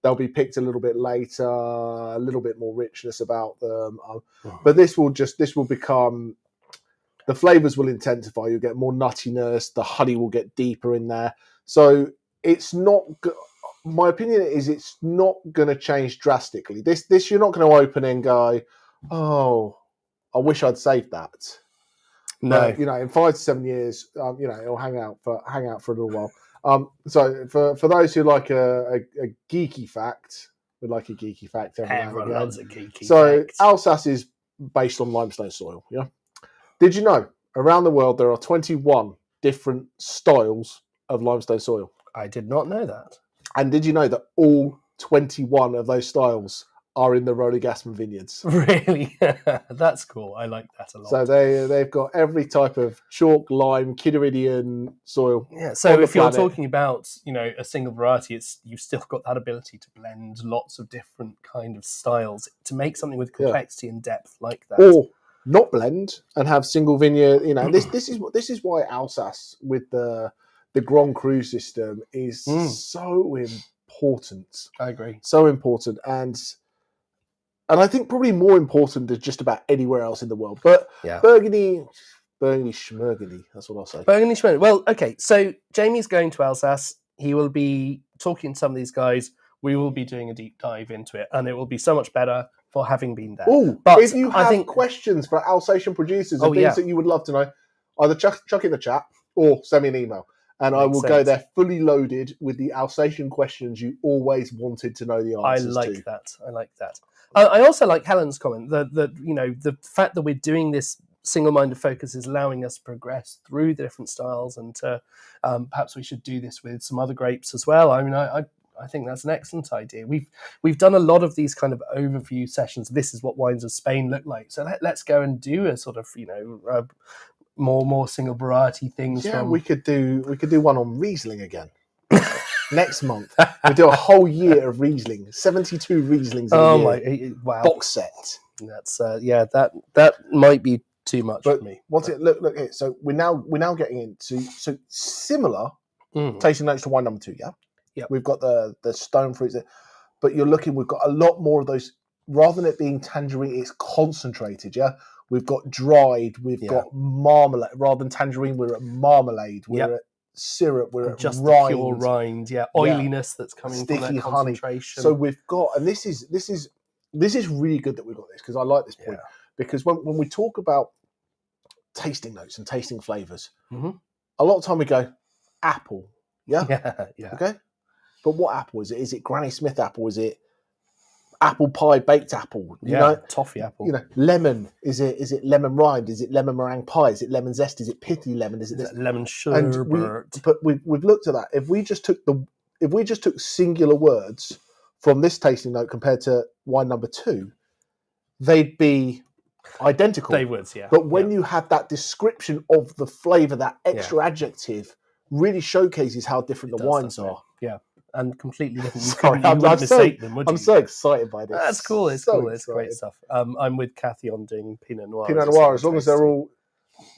They'll be picked a little bit later, a little bit more richness about them. But this will become, the flavors will intensify. You'll get more nuttiness. The honey will get deeper in there. So it's not, my opinion is it's not going to change drastically. This you're not going to open and go, oh, I wish I'd saved that. No. But, in 5 to 7 years, it'll hang out for a little while. So for those who like a geeky fact, we like a geeky fact. Everyone loves a geeky fact. So Alsace is based on limestone soil. Yeah. Did you know around the world there are 21 different styles of limestone soil? I did not know that. And did you know that all 21 of those styles are in the Rhodogasman vineyards? Really? That's cool. I like that a lot. So they've got every type of chalk, lime, Kidaridian soil. Yeah. So if you're talking about, a single variety, you've still got that ability to blend lots of different kind of styles to make something with complexity and depth like that. Or not blend and have single vineyard. This is why Alsace with the Grand Cru system is so important. I agree. So important, and I think probably more important than just about anywhere else in the world. But Burgundy Schmurgundy, that's what I'll say. Burgundy Schmurgundy. Well, okay, so Jamie's going to Alsace. He will be talking to some of these guys. We will be doing a deep dive into it, and it will be so much better for having been there. But if you have questions for Alsatian producers and things that you would love to know, either chuck in the chat or send me an email. And I will go there fully loaded with the Alsatian questions you always wanted to know the answers to. I like that. I also like Helen's comment that the fact that we're doing this single-minded focus is allowing us to progress through the different styles, and perhaps we should do this with some other grapes as well. I mean, I think that's an excellent idea. We've done a lot of these kind of overview sessions. This is what wines of Spain look like. So let's go and do a sort of more single variety things. Yeah, we could do one on Riesling again. Next month, we do a whole year of Riesling, 72 Rieslings in a year. Wow! Box set. That's that might be too much but for me. What's it? Look here. So we're now getting into similar tasting notes to wine number 2. Yeah. We've got the stone fruits, but you're looking. We've got a lot more of those. Rather than it being tangerine, it's concentrated. Yeah. We've got dried. We've got marmalade. Rather than tangerine, we're at marmalade. We're at syrup. We're at just rind. The pure rind. Yeah. Oiliness that's coming sticky from that concentration. Honey. So we've got, and this is really good that we've got this, because I like this point, because when we talk about tasting notes and tasting flavors, a lot of time we go apple. Yeah. Okay. But what apple is it? Is it Granny Smith apple? Is it apple pie baked apple? You know, toffee apple. You know, lemon. Is it lemon rind? Is it lemon meringue pie? Is it lemon zest? Is it pithy lemon? Is it lemon sherbet? But we've looked at that. If we just took singular words from this tasting note compared to wine number 2, they'd be identical. They would, yeah. But when you have that description of the flavour, that extra adjective really showcases how different the wines are. Yeah. And completely different. Sorry, you wouldn't mistake them, would you? I'm so excited by this. That's cool. It's cool. It's great stuff. I'm with Kathy on doing Pinot Noir. Pinot Noir, as long as they're all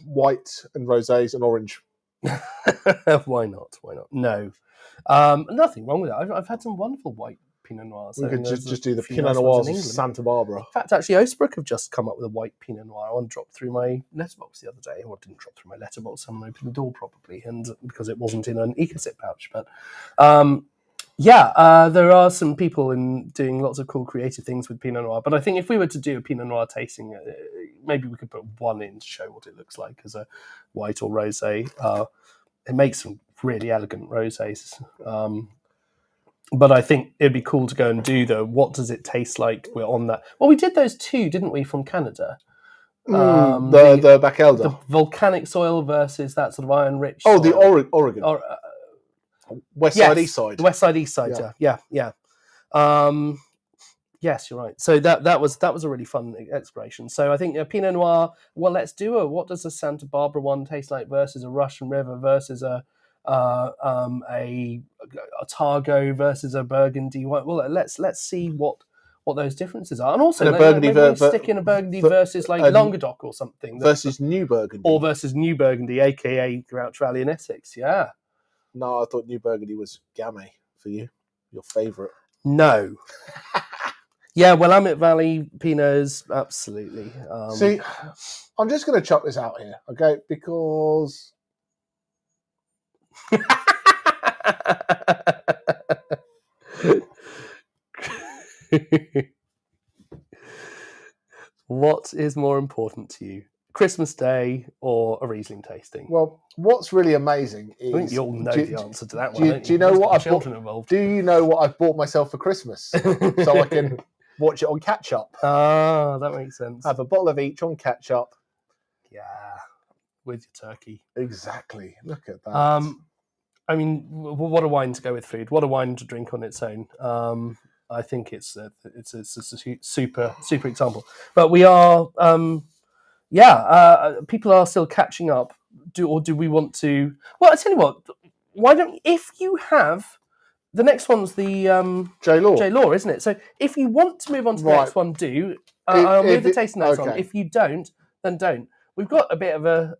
white and rosés and orange. Why not? No. Nothing wrong with that. I've had some wonderful white Pinot Noirs. We could just do the Pinot Noirs of Santa Barbara. In fact, actually, Osbrook have just come up with a white Pinot Noir. One dropped through my letterbox the other day. Well, it didn't drop through my letterbox. Someone opened the door probably, and because it wasn't in an EcoSip pouch. But there are some people doing lots of cool creative things with Pinot Noir. But I think if we were to do a Pinot Noir tasting, maybe we could put one in to show what it looks like as a white or rosé. It makes some really elegant rosés. But I think it'd be cool to go and do what does it taste like? We're on that. Well, we did those 2, didn't we, from Canada? The Bachelder. The volcanic soil versus that sort of iron-rich soil. The Oregon. West side, east side. The west side, east side, yeah. Yes, you're right. So that was a really fun exploration. So I think Pinot Noir, well, let's do what does a Santa Barbara one taste like versus a Russian River versus a Targo versus a Burgundy. Well, let's see what those differences are, and also maybe stick in a Burgundy versus like Languedoc or something versus New Burgundy, or versus New Burgundy, aka Grouch Valley and Essex. Yeah. No, I thought New Burgundy was Gamay for you, your favourite. No. Yeah, Willamette Valley Pinots, absolutely. See, I'm just going to chuck this out here, okay? Because what is more important to you? Christmas Day or a Riesling tasting? Well, what's really amazing is... I think you all know the answer to that one, don't you? Do you know what I've bought? Do you know what I've bought myself for Christmas? So I can watch it on catch-up. Ah, that makes sense. Have a bottle of each on catch-up. Yeah, with your turkey. Exactly. Look at that. I mean, what a wine to go with food. What a wine to drink on its own. I think it's a super example. But we are... people are still catching up. Do we want to? Well, I tell you what. Why don't if you have the next one's the J Law, isn't it? So if you want to move on to the next one, do I'll move the tasting notes on. If you don't, then don't. We've got a bit of a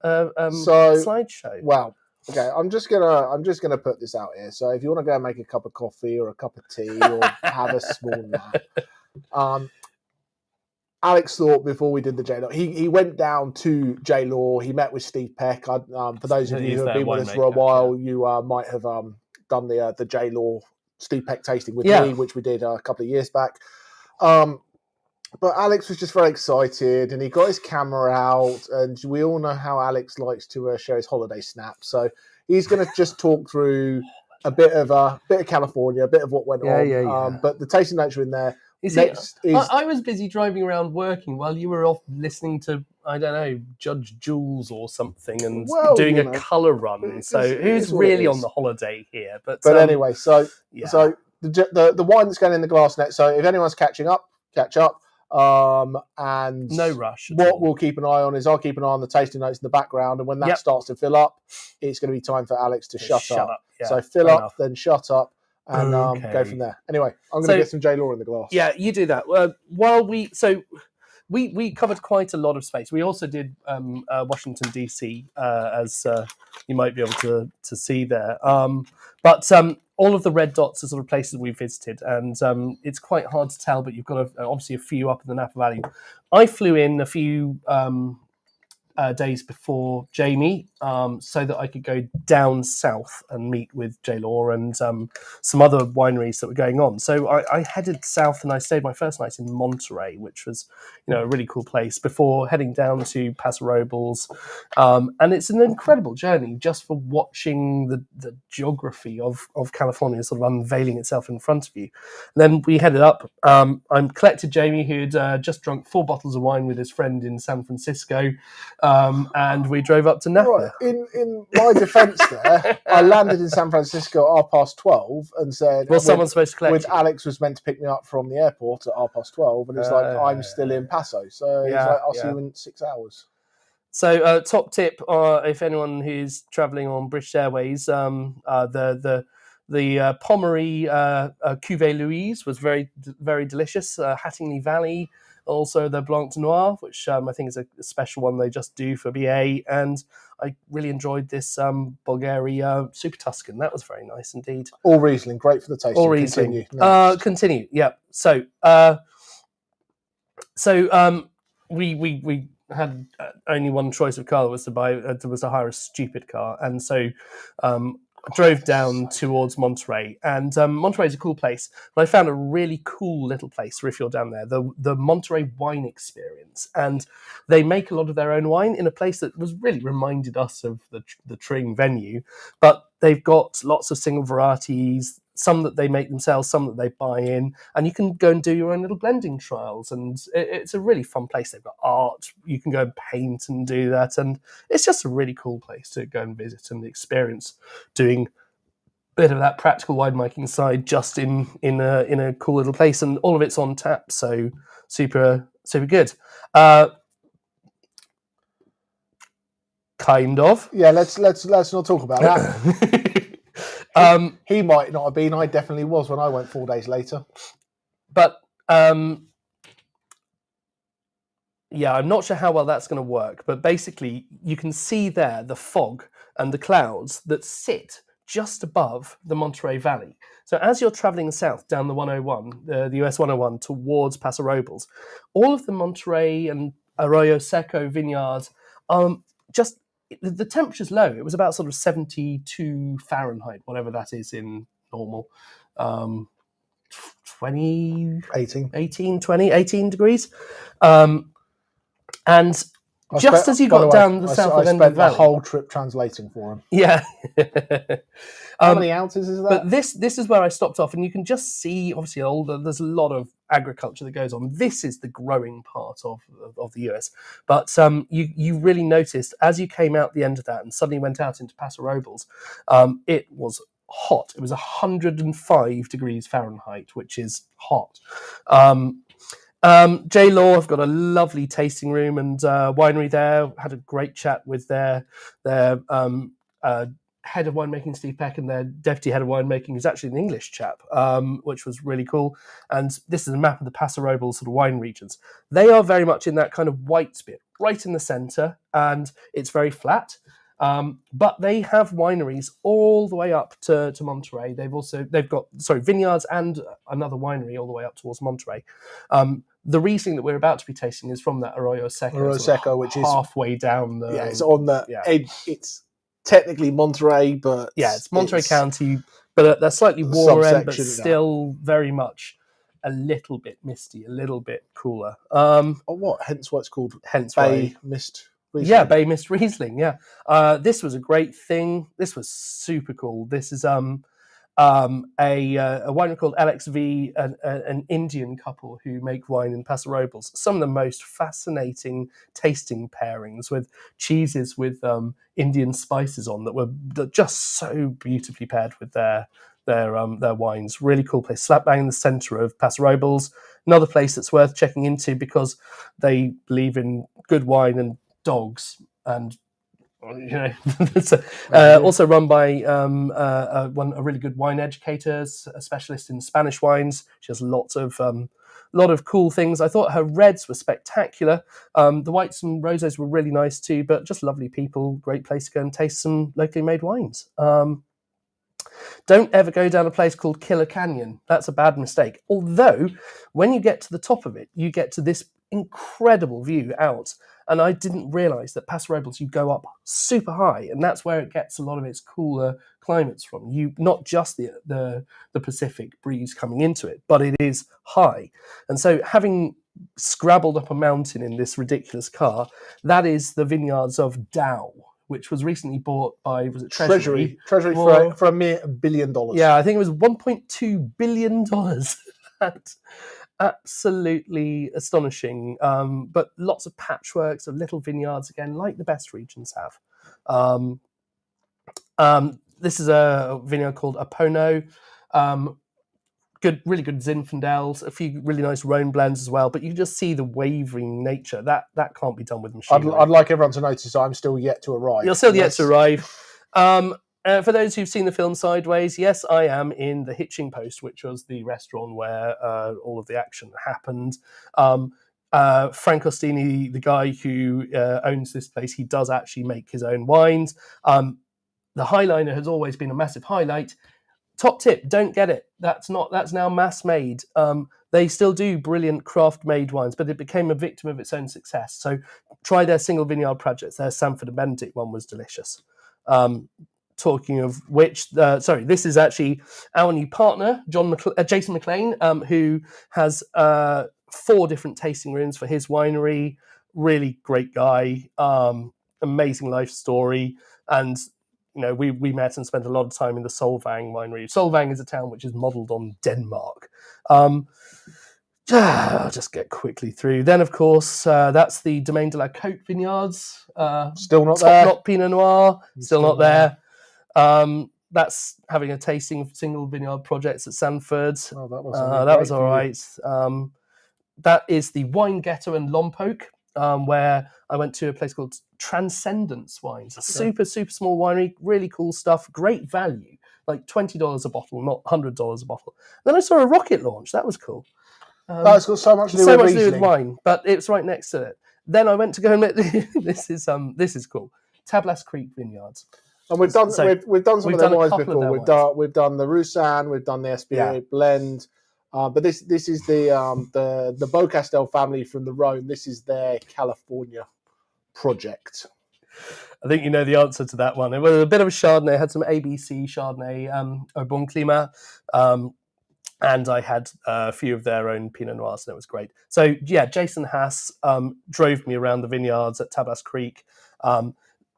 slideshow. Wow. Okay, I'm just gonna put this out here. So if you want to go and make a cup of coffee or a cup of tea or have a small nap. Alex thought before we did the J Law, he went down to J Law. He met with Steve Peck. For those of you who have been with us for a while, you might have done the J Law Steve Peck tasting with me, which we did a couple of years back. But Alex was just very excited, and he got his camera out, and we all know how Alex likes to share his holiday snaps. So he's going to just talk through a bit of California, a bit of what went on. But the tasting notes are in there. I was busy driving around working while you were off listening to, I don't know, Judge Jules or something and doing a colour run. So who's really on the holiday here? But anyway, so the wine that's going in the glass next. So if anyone's catch up. And no rush. What we'll keep an eye on is I'll keep an eye on the tasting notes in the background, and when that starts to fill up, it's going to be time for Alex to shut up. Yeah, so fill up, enough. Then shut up. And go from there. Anyway, I'm going to get some J Law in the glass. Yeah, you do that. we covered quite a lot of space. We also did Washington DC, as you might be able to see there. But all of the red dots are sort of places we visited, and it's quite hard to tell. But you've got obviously a few up in the Napa Valley. I flew in a few days before Jamie, so that I could go down south and meet with J Law and some other wineries that were going on. So I headed south and I stayed my first night in Monterey, which was, a really cool place, before heading down to Paso Robles. And it's an incredible journey just for watching the geography of California sort of unveiling itself in front of you. And then we headed up. I collected Jamie, who'd just drunk 4 bottles of wine with his friend in San Francisco. And we drove up to Napa. Right. In my defence there, I landed in San Francisco at 12:30 and said... Well, someone's supposed to collect you. Alex was meant to pick me up from the airport at 12:30, and it's like, I'm still in Paso. So he's like, I'll see you in 6 hours. So top tip, if anyone who's travelling on British Airways, the Pommery Cuvée Louise was very, very delicious. Hattingly Valley, also the Blanc de Noir, which I think is a special one they just do for BA. And I really enjoyed this Bulgaria Super Tuscan. That was very nice indeed. All Riesling, great for the tasting. All Riesling. Continue. Yeah. So we had only one choice of car, was to hire a stupid car, and so drove down towards Monterey. And Monterey is a cool place, but I found a really cool little place if you're down there, the Monterey Wine Experience. And they make a lot of their own wine in a place that was really reminded us of the Tring venue, but they've got lots of single varieties, some that they make themselves, some that they buy in, and you can go and do your own little blending trials. And it's a really fun place. They've got art, you can go and paint and do that, and it's just a really cool place to go and visit and experience doing a bit of that practical winemaking side just in a cool little place. And all of it's on tap, so super good. Kind of. Yeah, let's not talk about that. He might not have been. I definitely was when I went 4 days later. But yeah, I'm not sure how well that's going to work. But basically, you can see there the fog and the clouds that sit just above the Monterey Valley. So as you're traveling south down the 101, the US 101 towards Paso Robles, all of the Monterey and Arroyo Seco vineyards, just the temperature's low. It was about sort of 72 Fahrenheit, whatever that is in normal. 18 degrees. And just as you got down the south end of the valley. I spent the whole trip translating for him. Yeah. How many ounces is that? But this is where I stopped off, and you can just see, obviously, there's a lot of agriculture that goes on. This is the growing part of the US. But you really noticed, as you came out the end of that and suddenly went out into Paso Robles, it was hot. It was 105 degrees Fahrenheit, which is hot. J Law have got a lovely tasting room and winery there. Had a great chat with their head of winemaking, Steve Peck, and their deputy head of winemaking is actually an English chap, which was really cool. And this is a map of the Paso Robles sort of wine regions. They are very much in that kind of white bit, right in the centre, and it's very flat. But they have wineries all the way up to Monterey. They've got vineyards and another winery all the way up towards Monterey. The Riesling that we're about to be tasting is from that Arroyo Seco, which is halfway down the. Yeah, it's on the edge. It's technically Monterey, but it's Monterey County, but at a slightly warmer end, but still very much a little bit misty, a little bit cooler. Hence why it's called Bay Mist Riesling. Yeah, Bay Mist Riesling. Yeah, this was a great thing. This was super cool. This is a winery called LXV, an Indian couple who make wine in Paso Robles. Some of the most fascinating tasting pairings with cheeses with Indian spices on that were just so beautifully paired with their wines. Really cool place, slap bang in the centre of Paso Robles. Another place that's worth checking into because they believe in good wine and dogs, and It's also run by a really good wine educator, a specialist in Spanish wines. She has lots of lot of cool things. I thought her reds were spectacular. The whites and roses were really nice too, but just lovely people. Great place to go and taste some locally made wines. Don't ever go down a place called Killer Canyon. That's a bad mistake. Although, when you get to the top of it, you get to this incredible view out. And I didn't realise that Paso Robles, you go up super high, and that's where it gets a lot of its cooler climates from. You not just the Pacific breeze coming into it, but it is high. And so having scrabbled up a mountain in this ridiculous car, that is the vineyards of Dow, which was recently bought by, was it Treasury? Treasury for a mere $1 billion. Yeah, I think it was $1.2 billion. That's absolutely astonishing. But lots of patchworks of little vineyards, again, like the best regions have. This is a vineyard called Apono. Really good Zinfandels, a few really nice Rhone blends as well, but you just see the wavering nature. That can't be done with machinery. I'd like everyone to notice I'm still yet to arrive. You're still yet to arrive. For those who've seen the film Sideways, yes, I am in the Hitching Post, which was the restaurant where all of the action happened. Frank Ostini, the guy who owns this place, he does actually make his own wines. The Highliner has always been a massive highlight. Top tip, don't get it. That's now mass made. They still do brilliant craft made wines, but it became a victim of its own success. So try their single vineyard projects. Their Sanford and Benedict one was delicious. Talking of which, this is actually our new partner, Jason McLean, who has 4 different tasting rooms for his winery. Really great guy, amazing life story, and we met and spent a lot of time in the Solvang winery. Solvang is a town which is modelled on Denmark. I'll just get quickly through. Then, of course, that's the Domaine de la Côte vineyards. Still not there. Top Pinot Noir. Still not there. That's having a tasting of single vineyard projects at Sanford. Oh, that was all right. That is the Wine Ghetto and Lompoc, where I went to a place called Transcendence Wines. A super, super small winery, really cool stuff, great value, like $20 a bottle, not $100 a bottle. Then I saw a rocket launch. That was cool. That's got so much to do with wine, but it's right next to it. Then I went to go and make this is cool. Tablas Creek Vineyards. And we've done some of their wines before. We've done the Roussanne, we've done the SBA blend. But this is the Beaucastel family from the Rhone. This is their California project. I think you know the answer to that one. It was a bit of a Chardonnay. I had some ABC Chardonnay au Bon Climat. And I had a few of their own Pinot Noirs, and it was great. So, yeah, Jason Haas drove me around the vineyards at Tablas Creek.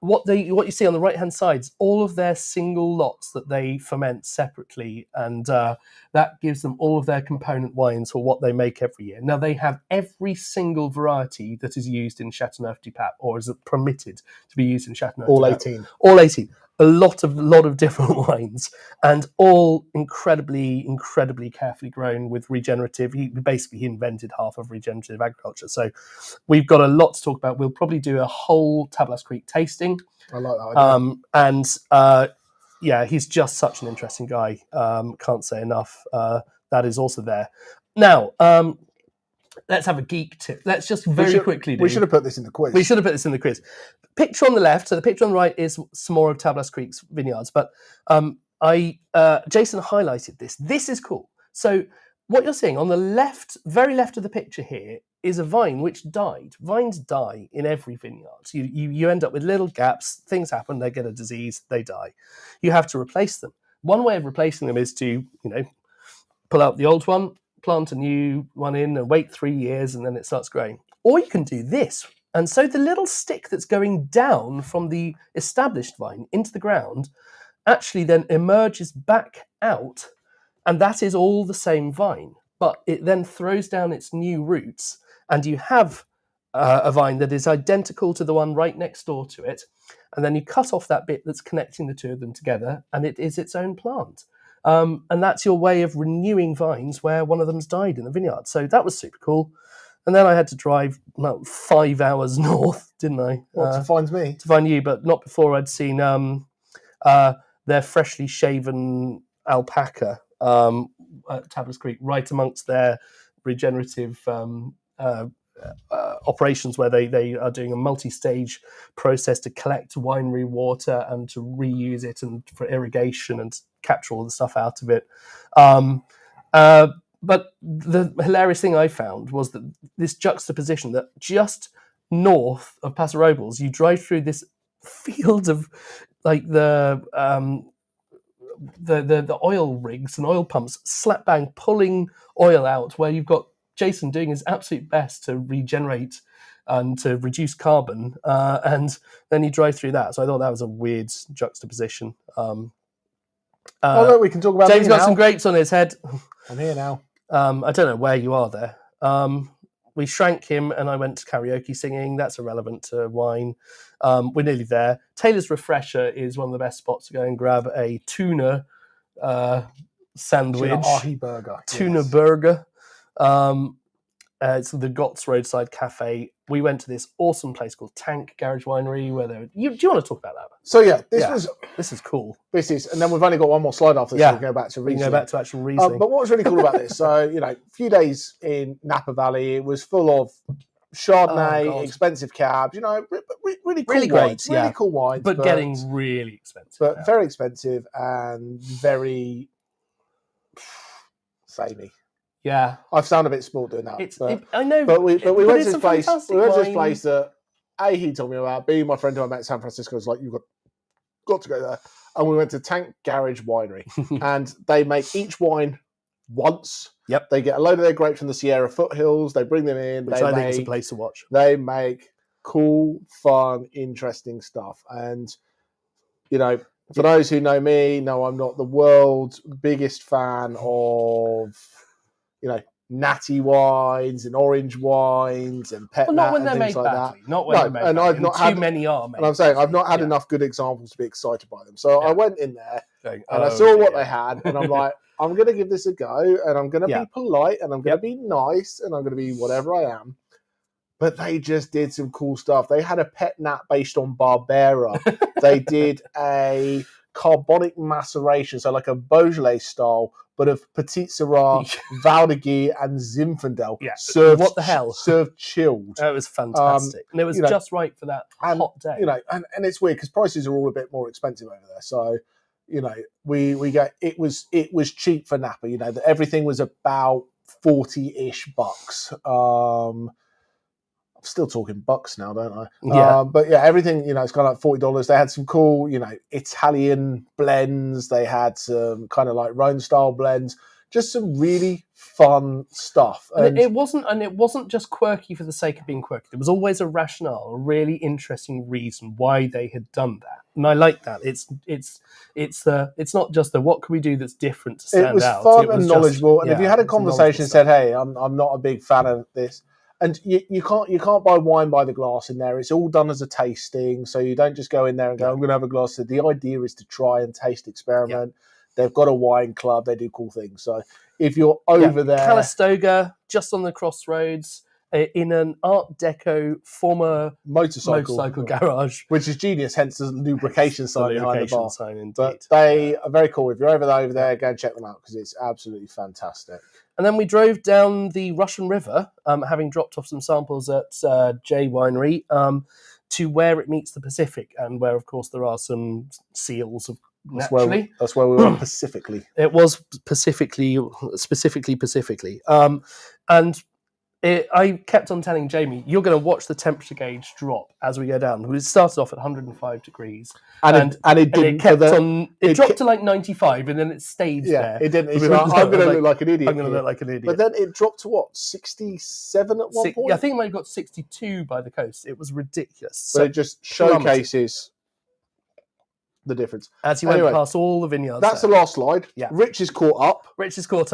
What you see on the right-hand side is all of their single lots that they ferment separately, and that gives them all of their component wines for what they make every year. Now, they have every single variety that is used in Chateauneuf-du-Pape, or is permitted to be used in Chateauneuf-du-Pape. All 18. All 18. A lot of different wines, and all incredibly, incredibly carefully grown with regenerative. He invented half of regenerative agriculture. So we've got a lot to talk about. We'll probably do a whole Tablas Creek tasting. I like that idea. He's just such an interesting guy. Can't say enough. That is also there. Now, let's have a geek tip. Let's just quickly do. We should have put this in the quiz. Picture on the left, so the picture on the right is some more of Tablas Creek's vineyards, but Jason highlighted this. This is cool. So what you're seeing on the left, very left of the picture here, is a vine which died. Vines die in every vineyard. So you end up with little gaps, things happen, they get a disease, they die. You have to replace them. One way of replacing them is to, pull out the old one, plant a new one in and wait 3 years and then it starts growing. Or you can do this. And so the little stick that's going down from the established vine into the ground actually then emerges back out, and that is all the same vine. But it then throws down its new roots, and you have a vine that is identical to the one right next door to it, and then you cut off that bit that's connecting the two of them together, and it is its own plant. And that's your way of renewing vines where one of them's died in the vineyard. So that was super cool. And then I had to drive about 5 hours north, didn't I? To find me? To find you, but not before I'd seen their freshly shaven alpaca at Tablets Creek, right amongst their regenerative operations, where they are doing a multi-stage process to collect winery water and to reuse it and for irrigation and capture all the stuff out of it. But the hilarious thing I found was that this juxtaposition, that just north of Paso Robles, you drive through this field of like the oil rigs and oil pumps slap bang pulling oil out, where you've got Jason doing his absolute best to regenerate and to reduce carbon, and then you drive through that. So I thought that was a weird juxtaposition. Look, we can talk about. James got some grapes on his head. I'm here now. I don't know where you are there. We shrank him, and I went to karaoke singing. That's irrelevant to wine. We're nearly there. Taylor's Refresher is one of the best spots to go and grab a tuna sandwich. Tuna burger. It's the Gotts Roadside Cafe. We went to this awesome place called Tank Garage Winery. Do you want to talk about that? So this is cool. And then we've only got one more slide after this. So we can go back to Riesling. We can go back to actual Riesling. But what was really cool about this? So a few days in Napa Valley, it was full of Chardonnay, expensive cabs. Really cool wines, really cool wines, but getting really expensive. But very expensive and very samey. Yeah, I've sounded a bit spoiled doing that. I know, but we went to this place. We went to this place that he told me about. B, my friend who I met in San Francisco, was like, "You've got to go there." And we went to Tank Garage Winery, and they make each wine once. Yep. They get a load of their grapes from the Sierra foothills. They bring them in. Which I think is a place to watch. They make cool, fun, interesting stuff, and for those who know me, know I'm not the world's biggest fan of natty wines and orange wines and pet nat and things like that. Not when they're made badly. I've not had many are made. And I'm saying I've not had enough good examples to be excited by them. So I went in there and I saw what they had, and I'm like, I'm going to give this a go, and I'm going to be polite, and I'm going to be nice, and I'm going to be whatever I am. But they just did some cool stuff. They had a pet nat based on Barbera. They did a carbonic maceration, so like a Beaujolais style, but of Petit Syrah, Val de Guy, and Zinfandel. Yeah. Served, what the hell? Served chilled. It was fantastic. And it was just right for that hot day. And it's weird because prices are all a bit more expensive over there. So, we get it was cheap for Napa. Everything was about $40-ish. I'm still talking bucks now, don't I? Yeah. But yeah, everything, it's kind of like $40. They had some cool, Italian blends. They had some kind of like Rhone style blends. Just some really fun stuff. And it wasn't just quirky for the sake of being quirky. There was always a rationale, a really interesting reason why they had done that. And I like that. It's not just the what can we do that's different to stand out. It was fun and knowledgeable. And if you had a conversation and said, "Hey, I'm not a big fan of this," and you can't buy wine by the glass in there. It's all done as a tasting, so you don't just go in there and go, "I'm going to have a glass." So the idea is to try and taste experiment. Yeah. They've got a wine club. They do cool things. So if you're over there, Calistoga, just on the crossroads, in an Art Deco former motorcycle garage, which is genius. Hence the lubrication sign behind the bar. Sign, but they are very cool. If you're over there, go and check them out because it's absolutely fantastic. And then we drove down the Russian River, having dropped off some samples at J Winery, to where it meets the Pacific, and where, of course, there are some seals of. Naturally. That's where we were specifically. It was specifically. And I kept on telling Jamie, you're going to watch the temperature gauge drop as we go down. It started off at 105 degrees. And it dropped to like 95, and then it stayed there. It didn't. I'm going to look like an idiot. I'm going to look like an idiot. But then it dropped to what, 67 at one point? I think it might have got 62 by the coast. It was ridiculous. But it just showcases the difference. As you went past all the vineyards. That's the last slide. Yeah. Rich is caught up.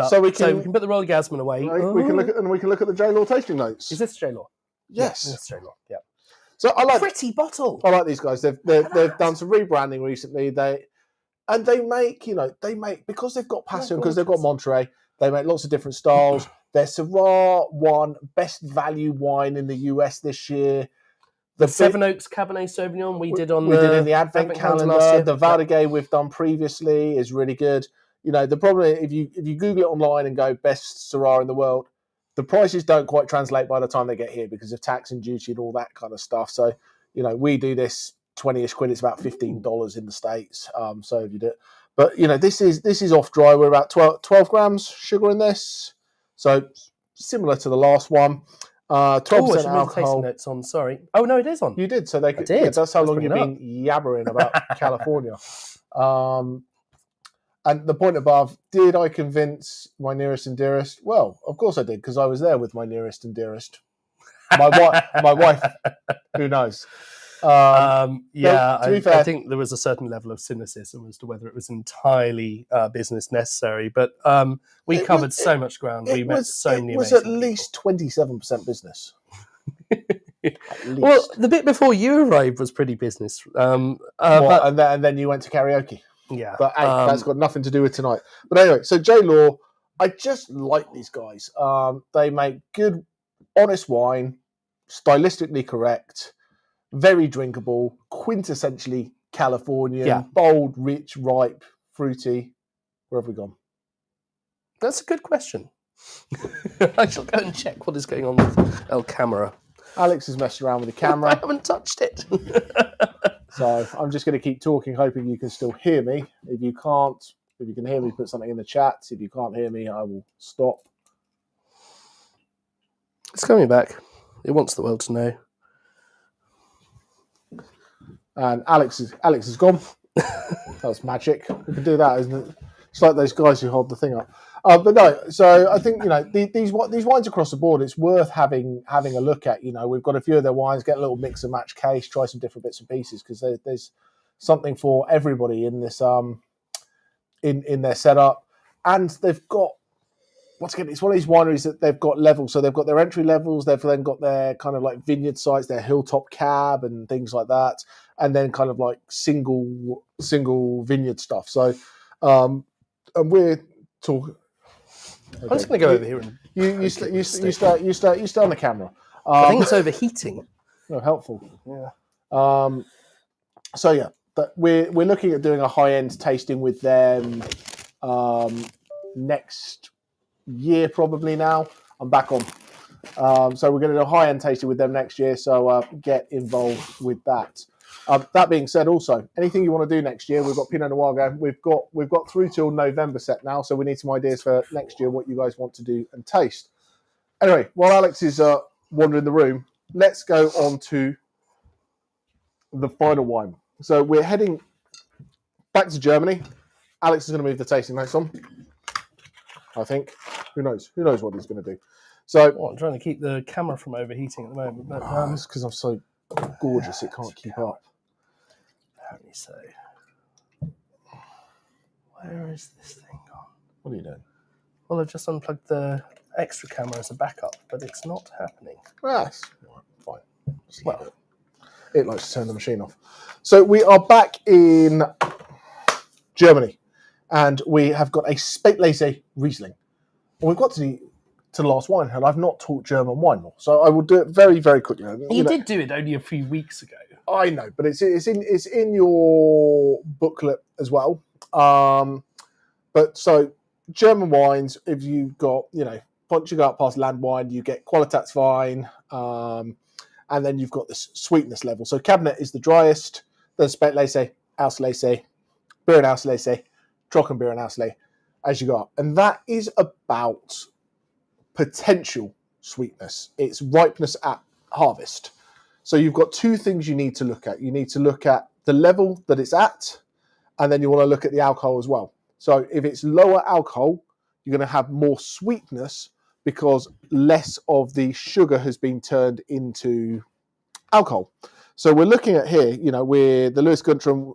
So we can put the Royal Gasman away. We can look at the J Law tasting notes. Is this J Law? Yes. Yeah, this is J Law. Yeah. So I like pretty bottle. I like these guys. They've done some rebranding recently. They make because they've got Passion, because they've got Monterey. They make lots of different styles. Their Syrah won Best Value Wine in the US this year. The Seven Oaks Cabernet Sauvignon we did in the Advent calendar. Last year. The Valdegay we've done previously is really good. The problem is if you Google it online and go best Syrah in the world, the prices don't quite translate by the time they get here because of tax and duty and all that kind of stuff. So, we do this 20-ish quid. It's about $15 in the States. So if you do it. But, this is off dry. We're about 12 grams sugar in this. So similar to the last one. 12% alcohol. Notes on. Sorry. Oh no, it is on. You did. So they could. Yeah, that's how long you've been yabbering about California. And the point above, did I convince my nearest and dearest? Well, of course I did, because I was there with my nearest and dearest. My wife. Who knows? To be fair, I think there was a certain level of cynicism as to whether it was entirely business necessary, but we covered so much ground. We met so many. It was at least 27% business. Well, the bit before you arrived was pretty business. And then you went to karaoke. Yeah, but that's got nothing to do with tonight. But anyway, so J Law, I just like these guys. They make good, honest wine, stylistically correct. Very drinkable, quintessentially Californian, bold, rich, ripe, fruity. Where have we gone? That's a good question. I shall go and check what is going on with El Camera. Alex is messing around with the camera. I haven't touched it. So I'm just going to keep talking, hoping you can still hear me. If you can hear me, put something in the chat. If you can't hear me, I will stop. It's coming back. It wants the world to know. And Alex is gone. That was magic. We can do that, isn't it? It's like those guys who hold the thing up. But no, so I think these wines across the board, it's worth having a look at. We've got a few of their wines. Get a little mix and match case. Try some different bits and pieces because there's something for everybody in this in their setup. And they've got once again, it's one of these wineries that they've got levels. So they've got their entry levels. They've then got their kind of like vineyard sites, their hilltop cab and things like that, and then kind of like single vineyard stuff. So, and we're talking. Okay. I'm just going to go over here and you stay on the camera. I think it's overheating. No, helpful. Yeah. So yeah, but we're looking at doing a high end tasting with them next year probably. Now I'm back on. So we're going to do a high end tasting with them next year. So get involved with that. That being said, also anything you want to do next year, we've got Pinot Noir going. We've got through till November set now, so we need some ideas for next year what you guys want to do and taste. Anyway, while Alex is wandering the room, let's go on to the final wine. So we're heading back to Germany. Alex is going to move the tasting notes on. I think. Who knows? Who knows what he's going to do? So I'm trying to keep the camera from overheating at the moment, but it's because I'm so gorgeous it can't keep up. Let me say, where is this thing gone? What are you doing? Well, I've just unplugged the extra camera as a backup, but it's not happening. That's fine. Well, it likes to turn the machine off. So we are back in Germany, and we have got a Spätlese Riesling. And we've got to the last wine, and I've not taught German wine more, so I will do it very, very quickly. You did do it only a few weeks ago. I know, but it's in your booklet as well. But so German wines, if you've got once you go up past land wine, you get Qualitätswein, and then you've got this sweetness level. So Cabernet is the driest, then Spätlese, Auslese, Beerenauslese, Trockenbeerenauslese as you go up, and that is about potential sweetness. It's ripeness at harvest. So you've got two things you need to look at. You need to look at the level that it's at, and then you want to look at the alcohol as well. So if it's lower alcohol, you're going to have more sweetness because less of the sugar has been turned into alcohol. So we're looking at here, we're the Lewis Guntram,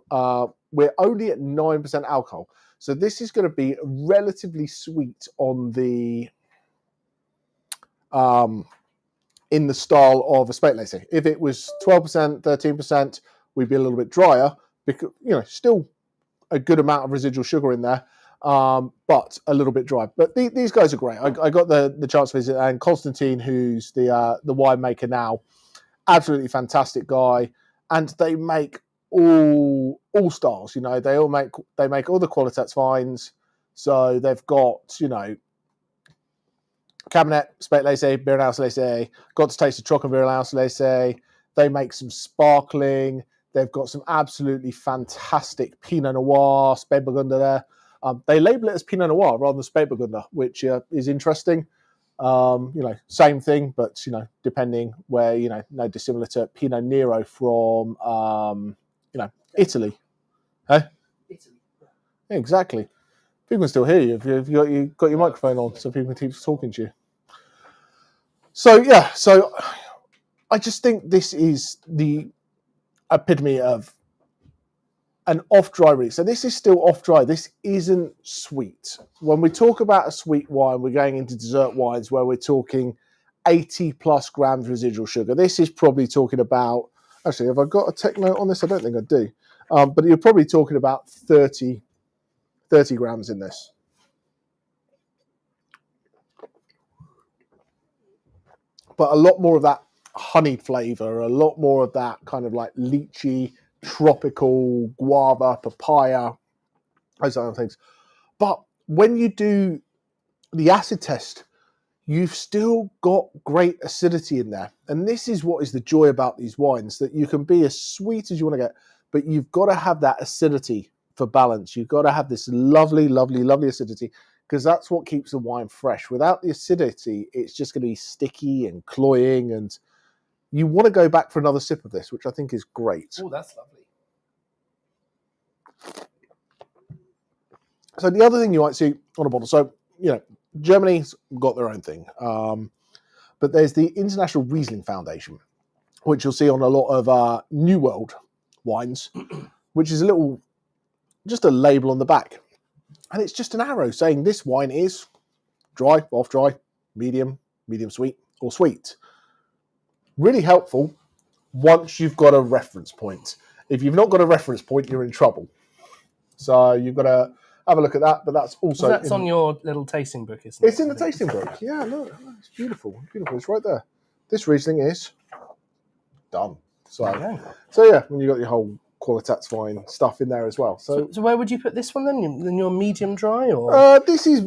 we're only at 9% alcohol. So this is going to be relatively sweet on the in the style of a Spätlese. If it was 12%, 13%, we'd be a little bit drier because, still a good amount of residual sugar in there. but a little bit dry. But these guys are great. I got the chance to visit, and Constantine, who's the winemaker now, absolutely fantastic guy, and they make all styles. You know, they make all the Qualitats wines. So they've got, you know, Cabernet, Spät Laissé, Beer and Laissé, got to taste the Trocken Beer and Laissé. They make some sparkling. They've got some absolutely fantastic Pinot Noir, Spätburgunder there. They label it as Pinot Noir rather than Spätburgunder, which is interesting. You know, same thing, but, you know, depending where, you know, no dissimilar to Pinot Nero from, you know, Italy. Hey? Italy. Yeah, exactly. People can still hear you if you've got your microphone on, so people can keep talking to you. So, yeah, so I just think this is the epitome of an off-dry Riesling. So this is still off-dry. This isn't sweet. When we talk about a sweet wine, we're going into dessert wines where we're talking 80 plus grams residual sugar. This is probably talking about, actually, have I got a tech note on this? I don't think I do. But you're probably talking about 30 grams in this. But a lot more of that honeyed flavour, a lot more of that kind of like lychee, tropical, guava, papaya, those other things. But when you do the acid test, you've still got great acidity in there. And this is what is the joy about these wines, that you can be as sweet as you want to get, but you've got to have that acidity for balance. You've got to have this lovely, lovely, lovely acidity, because that's what keeps the wine fresh. Without the acidity, it's just going to be sticky and cloying, and you want to go back for another sip of this, which I think is great. Oh, that's lovely. So the other thing you might see on a bottle, so, you know, Germany's got their own thing, but there's the International Riesling Foundation, which you'll see on a lot of New World wines, which is just a label on the back. And it's just an arrow saying this wine is dry, off-dry, medium sweet, or sweet. Really helpful once you've got a reference point. If you've not got a reference point, you're in trouble. So you've got to have a look at that, but that's also... That's on your little tasting book, isn't it? It's in the tasting book. Yeah, look, it's beautiful. Beautiful. It's right there. This Riesling is done. So yeah, when you've got your whole Qualitats wine stuff in there as well. So where would you put this one then? In your medium dry, or this is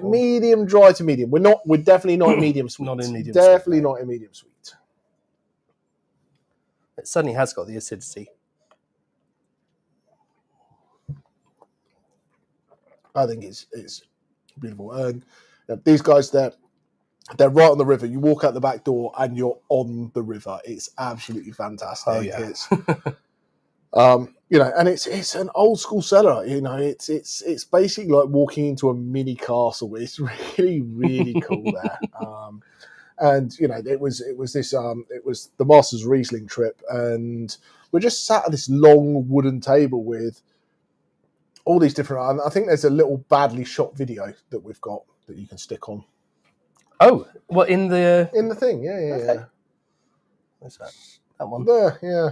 medium dry to medium. We're definitely not in medium sweet. Not in medium. Definitely sweet, not in medium sweet. It certainly has got the acidity. I think it's beautiful. And these guys, they're right on the river. You walk out the back door and you're on the river. It's absolutely fantastic. Oh, yeah. It's, you know, and it's an old school cellar. You know, it's basically like walking into a mini castle. It's really, really cool there. And you know, it was the Masters Riesling trip, and we're just sat at this long wooden table with all these different. I think there's a little badly shot video that we've got that you can stick on. Oh, what in the thing? Yeah, okay. Yeah. Where's that? That one there? Yeah.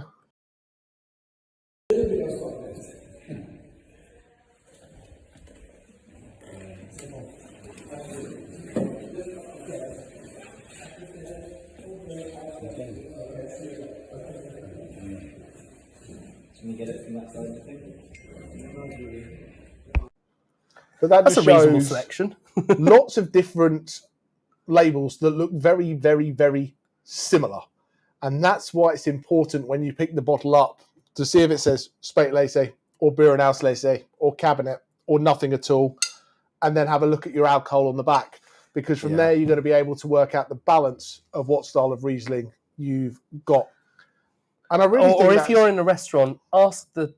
Can you get it from that side of the thing? But that's a reasonable selection. Lots of different labels that look very, very, very similar. And that's why it's important when you pick the bottle up to see if it says Spät Laissé or Beer and Laissé or Cabernet or nothing at all, and then have a look at your alcohol on the back. Because from there, you're going to be able to work out the balance of what style of Riesling you've got. And I really think if you're in a restaurant, ask the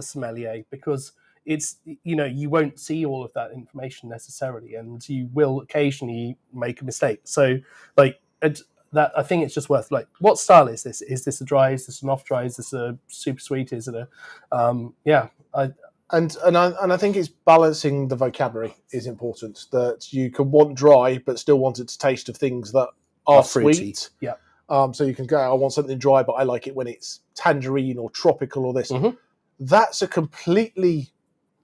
sommelier, because it's, you know, you won't see all of that information necessarily, and you will occasionally make a mistake. So, like that, I think it's just worth, like, what style is this? Is this a dry? Is this an off dry? Is this a super sweet? Is it a And I think it's balancing the vocabulary is important. That you can want dry, but still want it to taste of things that are sweet. Yeah. So you can go, I want something dry, but I like it when it's tangerine or tropical or this. Mm-hmm. That's a completely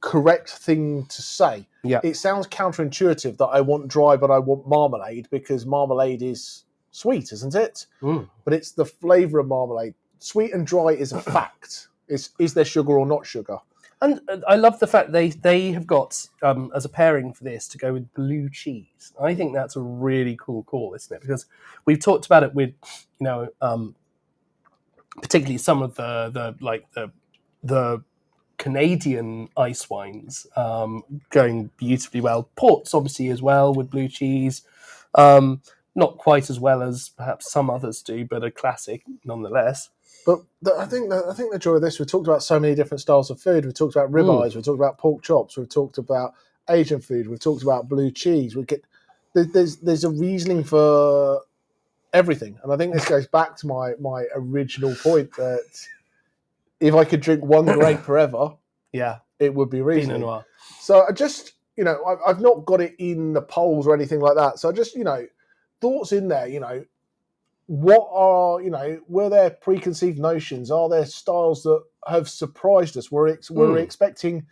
correct thing to say. Yeah. It sounds counterintuitive that I want dry, but I want marmalade, because marmalade is sweet, isn't it? But it's the flavour of marmalade. Sweet and dry is a fact. Is there sugar or not sugar? And I love the fact they have got, as a pairing for this, to go with blue cheese. I think that's a really cool call, isn't it? Because we've talked about it with, particularly some of the Canadian ice wines going beautifully well. Ports, obviously, as well, with blue cheese. Not quite as well as perhaps some others do, but a classic nonetheless. But I think the joy of this, we talked about so many different styles of food. We talked about ribeyes, we talked about pork chops, we've talked about Asian food, we've talked about blue cheese. There's a Riesling for everything, and I think this goes back to my original point that if I could drink one grape forever, it would be Riesling. Pinot Noir. So I just, I've not got it in the polls or anything like that. So I just, thoughts in there, what are, were there preconceived notions? Are there styles that have surprised us? Were we expecting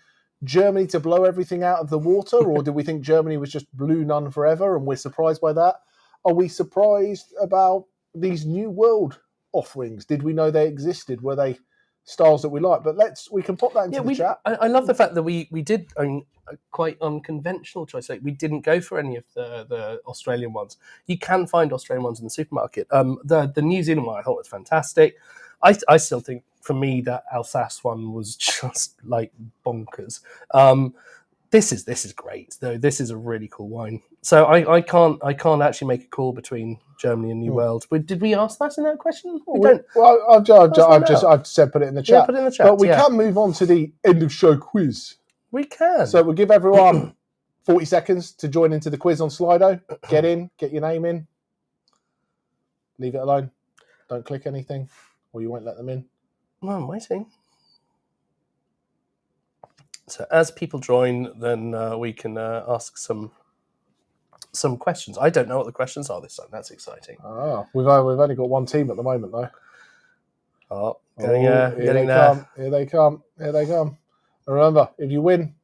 Germany to blow everything out of the water, or did we think Germany was just blue none forever and we're surprised by that? Are we surprised about these new world offerings? Did we know they existed? Were they styles that we like? But we can pop that into the chat. I love the fact that we did a quite unconventional choice. Like, we didn't go for any of the Australian ones. You can find Australian ones in the supermarket. The New Zealand one I thought was fantastic. I still think, for me, that Alsace one was just like bonkers. This is great though. This is a really cool wine. So I can't actually make a call between Germany and New World. Did we ask that in that question? Well, I've just said put it in the chat. Yeah, put it in the chat. But we can move on to the end of show quiz. We can. So we'll give everyone 40 seconds to join into the quiz on Slido. Get in, get your name in. Leave it alone. Don't click anything, or you won't let them in. No, I'm waiting. So as people join, then we can ask some questions. I don't know what the questions are this time. That's exciting. We've only got one team at the moment, though. Here they come. Remember, if you win,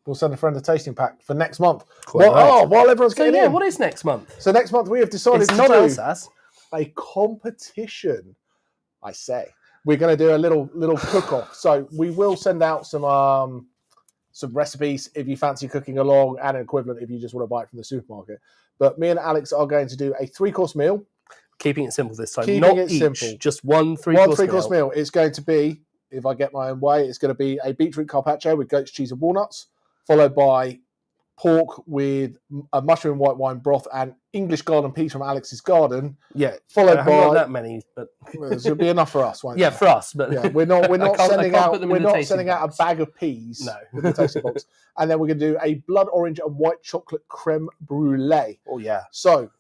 we'll send a friend a tasting pack for next month. While everyone's getting in. What is next month? So next month we have decided to do a competition. I say we're going to do a little cook-off. So we will send out some recipes if you fancy cooking along, and an equivalent if you just want to buy it from the supermarket. But me and Alex are going to do a 3-course meal. Keeping it simple this time. Keeping it simple. Just one 3-course meal. It's going to be, if I get my own way, it's going to be a beetroot carpaccio with goat's cheese and walnuts, followed by pork with a mushroom and white wine broth and English garden peas from Alex's garden. Yeah, followed by not that many, but it'll be enough for us, won't it? Yeah, for us, but we're not sending out a bag of peas. No, with the tasting box. And then we're going to do a blood orange and white chocolate creme brulee. Oh yeah. So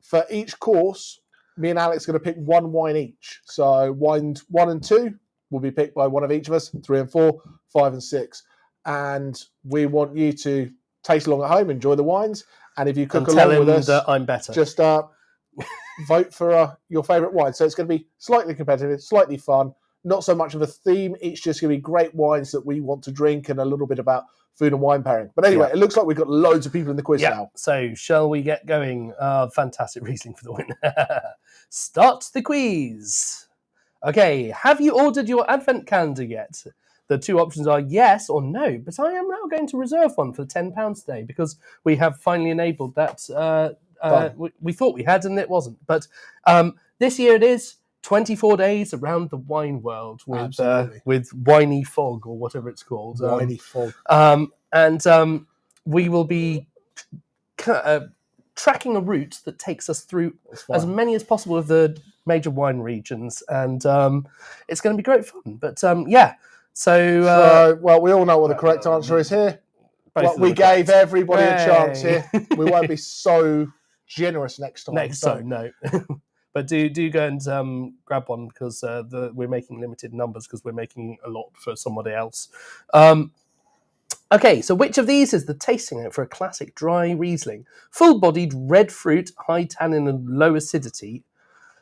for each course, me and Alex are going to pick one wine each. So wines 1 and 2 will be picked by one of each of us. 3 and 4, 5 and 6, and we want you to taste along at home, enjoy the wines, and if you cook along with us, that I'm better. Just vote for your favourite wine. So it's going to be slightly competitive, slightly fun, not so much of a theme. It's just going to be great wines that we want to drink and a little bit about food and wine pairing. But anyway, It looks like we've got loads of people in the quiz now. So shall we get going? Fantastic Riesling for the win. Start the quiz. Okay, have you ordered your advent calendar yet? The 2 options are yes or no, but I am now going to reserve one for £10 today because we have finally enabled that. We thought we had and it wasn't. But this year it is 24 days around the wine world with Winey Fog, or whatever it's called. Winey Fog. And we will be tracking a route that takes us through as many as possible of the major wine regions. And it's going to be great fun. But So, we all know what the correct answer is here. We gave everybody a chance here. We won't be so generous next time. No. But do go and grab one because we're making limited numbers because we're making a lot for somebody else. Okay, so which of these is the tasting note for a classic dry Riesling? Full-bodied red fruit, high tannin and low acidity.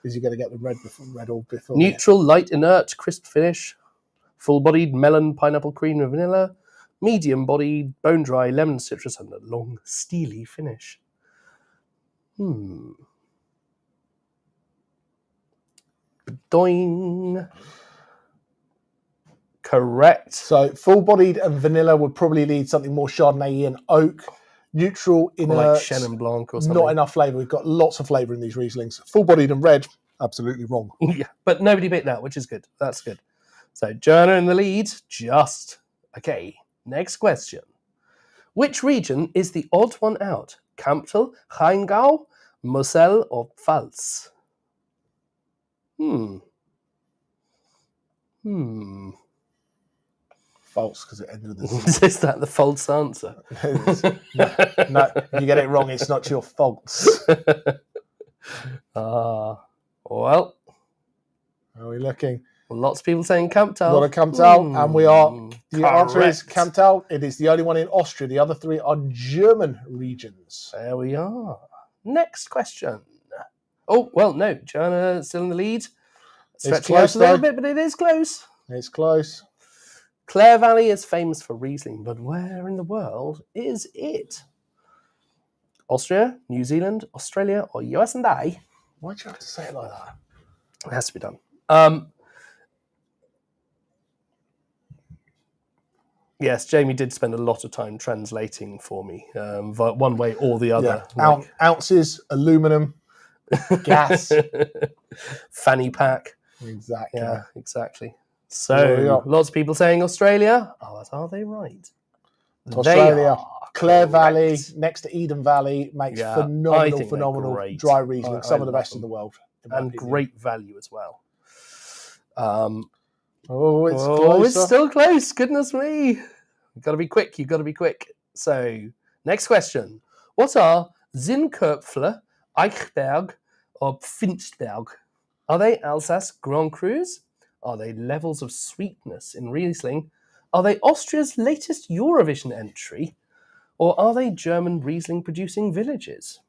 Is he going to get the red or before? Neutral, light, inert, crisp finish. Full-bodied melon, pineapple, cream, and vanilla. medium-bodied, bone-dry, lemon citrus, and a long, steely finish. Doing. Correct. So full-bodied and vanilla would probably need something more Chardonnay and oak. Neutral, inert, like Chenin Blanc or something. Not enough flavour. We've got lots of flavour in these Rieslings. Full-bodied and red, absolutely wrong. Yeah, but nobody picked that, which is good. That's good. So Joanna in the lead, just. Okay, next question. Which region is the odd one out? Campbell, Rheingau, Moselle, or Pfalz? False, because it ended with the Is that the false answer? No, if you get it wrong, it's not your fault. Well. Are we looking? Lots of people saying Campbell. A lot of Campbell, and we are. The correct. answer is Campbell. It is the only one in Austria. The other three are German regions. There we are. Next question. Oh, well, no. Joanna still in the lead. Stretching out a little bit, but it is close. It's close. Clare Valley is famous for Riesling, but where in the world is it? Austria, New Zealand, Australia, or US&A? Why'd you have to say it like that? It has to be done. Yes, Jamie did spend a lot of time translating for me, one way or the other. Yeah. Ounces, aluminum, gas. Fanny pack. Exactly. Yeah, exactly. So, lots of people saying Australia. Oh, are they right? Australia. Clare Valley, next to Eden Valley, makes phenomenal dry Riesling. Some of the best in the world. And great value as well. It's still close. Goodness me. You've got to be quick. So, next question. What are Zinnköpfler, Eichberg, or Pfinstberg? Are they Alsace Grand Crus? Are they levels of sweetness in Riesling? Are they Austria's latest Eurovision entry? Or are they German Riesling producing villages?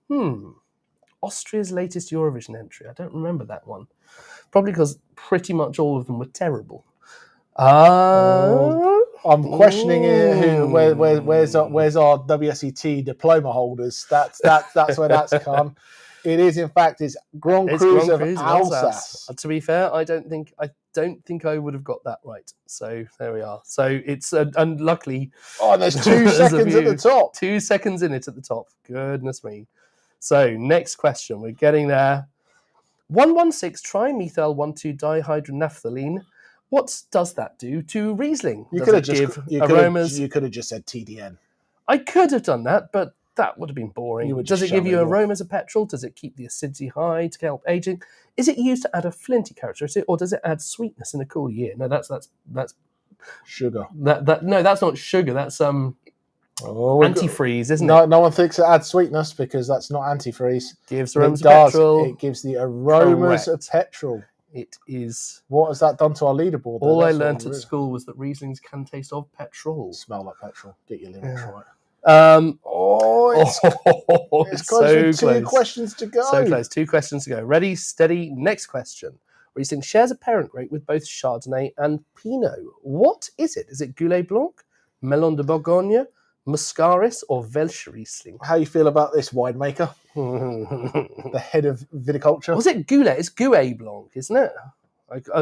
Austria's latest Eurovision entry. I don't remember that one. Probably because pretty much all of them were terrible. I'm questioning where's our WSET diploma holders? That's where that's come. It is, in fact, it's Grand Crus of Alsace. To be fair, I don't think I would have got that right. So there we are. So it's and luckily. Oh, there's 2 seconds at the top. 2 seconds in it at the top. Goodness me. So next question, we're getting there. 1,1,6 trimethyl 1,2-dihydronaphthalene. What does that do to Riesling? You could have just said TDN. I could have done that, but that would have been boring. Does it give you aromas of petrol? Does it keep the acidity high to help aging? Is it used to add a flinty characteristic, or does it add sweetness in a cool year? No, that's sugar. No, that's not sugar. That's antifreeze, isn't it? No one thinks it adds sweetness because that's not antifreeze. Gives aromas of petrol. It gives the aromas of petrol. It is. What has that done to our leaderboard? All I learnt at school was that Rieslings can taste of petrol. Smell like petrol. Get your limits right. It's close. So 2 questions to go. So close. 2 questions to go. Ready, steady. Next question. Riesling shares a parent grape with both Chardonnay and Pinot. What is it? Is it Goulet Blanc, Melon de Bourgogne, Muscaris, or Welsh Riesling? How you feel about this winemaker? The head of viticulture. Was it Goulet? It's Goulet Blanc, isn't it?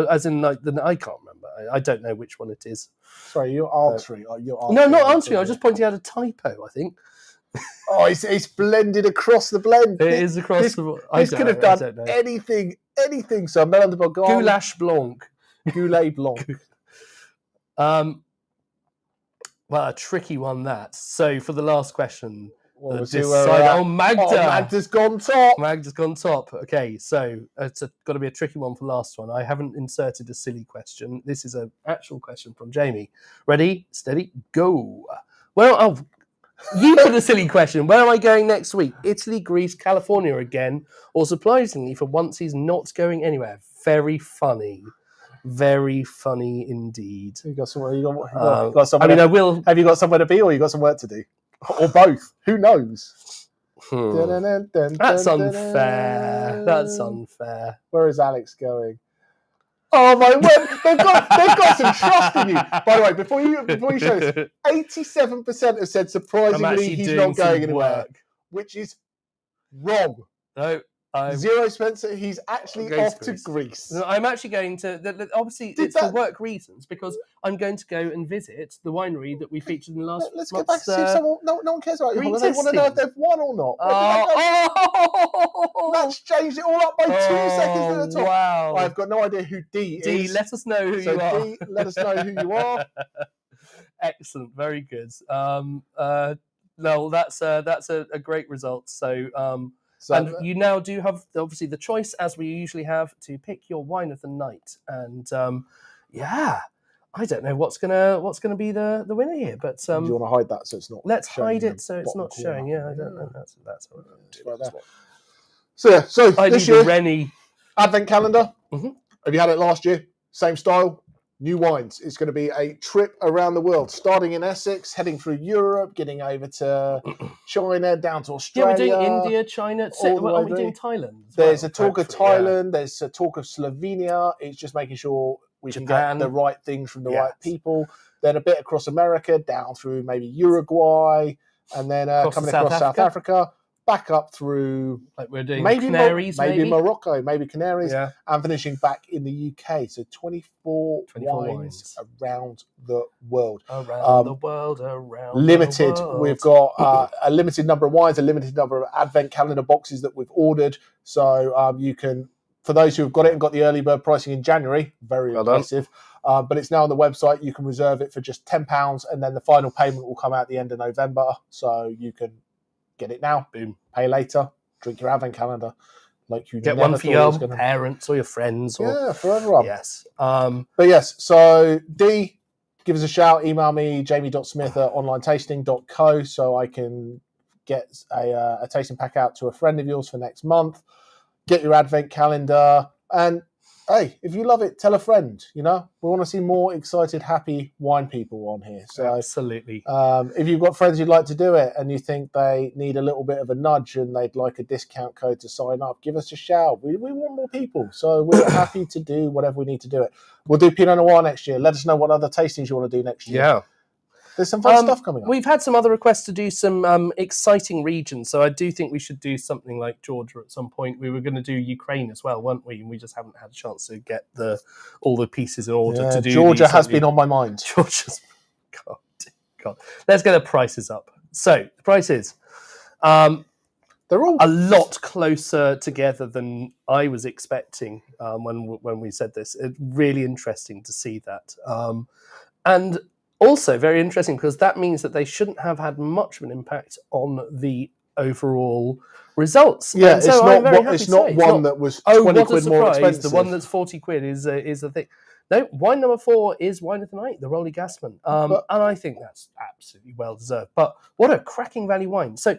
As in, I can't remember. I don't know which one it is. Sorry, you're answering. No, not answering. I was just pointing out a typo, I think. Oh, it's blended across the blend. It is across the... This could have done anything. So, Melon de Bourgogne. Goulash Blanc. Goulet Blanc. Well, a tricky one, that. So, for the last question... Magda. Magda's gone top. Magda's gone top. Okay, so it's got to be a tricky one for the last one. I haven't inserted a silly question. This is an actual question from Jamie. Ready, steady, go. You put a silly question. Where am I going next week? Italy, Greece, California again, or surprisingly, for once, he's not going anywhere. Very funny. Very funny indeed. You got somewhere? You got somewhere? I will. Have you got somewhere to be, or you got some work to do? Or both. Who knows? That's unfair. That's unfair. Where is Alex going? Oh my word! They've got some trust in you. By the way, before you show this, 87% have said surprisingly he's not going anywhere, which is wrong. No. Zero Spencer, he's actually off to Greece. No, I'm actually going to. Obviously, it's for work reasons because I'm going to go and visit the winery that we featured in the last. Let's get back to see if someone. No one cares about you. They want to know if they've won or not. That's changed it all up by 2 seconds at the top. Wow! I've got no idea who D is. D, let us know who you are. D, let us know who you are. Excellent, very good. No, that's a great result. So. And you now do have obviously the choice, as we usually have, to pick your wine of the night. And I don't know what's gonna be the winner here, but do you want to hide that so it's not? Let's hide it so it's not showing. Yeah, I don't know. That's what right there. So this year, Rennie Advent calendar. Mm-hmm. Have you had it last year? Same style. New wines. It's going to be a trip around the world, starting in Essex, heading through Europe, getting over to China, down to Australia. Yeah, we're doing India, China. Are we doing Thailand? There's a talk of Thailand. There's a talk of Slovenia. It's just making sure we can get the right things from the right people. Then a bit across America, down through maybe Uruguay, and then coming across South Africa. Back up through like we're doing Canaries, maybe Morocco, maybe Canaries, and finishing back in the UK. So 24 wines around the world. Around the world. Limited. We've got a limited number of wines, a limited number of Advent calendar boxes that we've ordered. So you can, for those who have got it and got the early bird pricing in January, very impressive. But it's now on the website. You can reserve it for just £10, and then the final payment will come out at the end of November. So you can get it now, boom, pay later, drink your Advent calendar. Like you get one for your parents or your friends. For everyone. Yes. But yes, so D, give us a shout, email me, jamie.smith@onlinetasting.co so I can get a tasting pack out to a friend of yours for next month. Get your Advent calendar, and hey, if you love it, tell a friend. We want to see more excited, happy wine people on here. So absolutely. If you've got friends who'd like to do it and you think they need a little bit of a nudge and they'd like a discount code to sign up, give us a shout. We want more people, so we're happy to do whatever we need to do it. We'll do Pinot Noir next year. Let us know what other tastings you want to do next year. Yeah. There's some fun stuff coming up. We've had some other requests to do some exciting regions, so I do think we should do something like Georgia at some point. We were going to do Ukraine as well, weren't we? And we just haven't had a chance to get all the pieces in order to do. Georgia has been on my mind. Georgia's, God. Let's get the prices up. So the prices, they're all a lot closer together than I was expecting when we said this. It's really interesting to see that, and also very interesting because that means that they shouldn't have had much of an impact on the overall results. Yeah, it's not one that was 20 quid more expensive. The one that's 40 quid is the thing. No, wine number 4 is Wine of the Night, the Rolly Gassman. And I think that's absolutely well deserved. But what a cracking value wine. So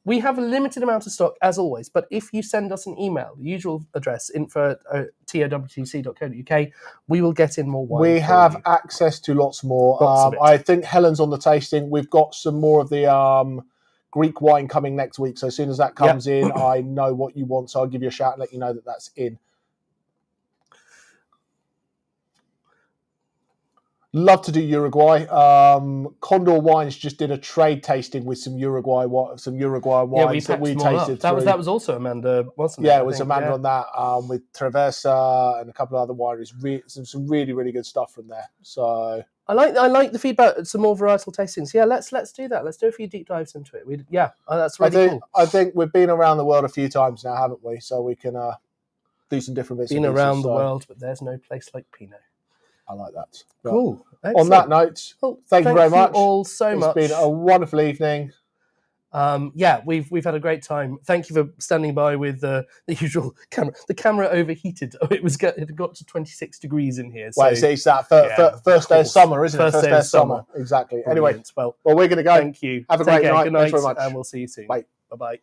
we have a limited amount of stock, as always, but if you send us an email, the usual address, info@towtc.co.uk, we will get in more wine. We have access to lots more. I think Helen's on the tasting. We've got some more of the Greek wine coming next week. So as soon as that comes in, I know what you want. So I'll give you a shout and let you know that that's in. Love to do Uruguay. Condor Wines just did a trade tasting with some Uruguay wines that we tasted. That was also Amanda, wasn't it? Yeah, it was Amanda on that with Traversa and a couple of other wineries. Some really, really good stuff from there. So I like the feedback. Some more varietal tastings. Yeah, let's do that. Let's do a few deep dives into it. That's really cool. I think we've been around the world a few times now, haven't we? So we can do some different bits. Been around the world, but there's no place like Pinot. I like that. Cool. Excellent. On that note, thank you very much. All so much. It's been a wonderful evening. We've had a great time. Thank you for standing by with the usual camera. The camera overheated. It got to 26 degrees in here. So it's that first day of summer, isn't it? First day of summer. Exactly. Brilliant. Anyway, well, we're going to go. Thank you. Have a great night. Good night. Thanks very much. And we'll see you soon. Bye. Bye-bye.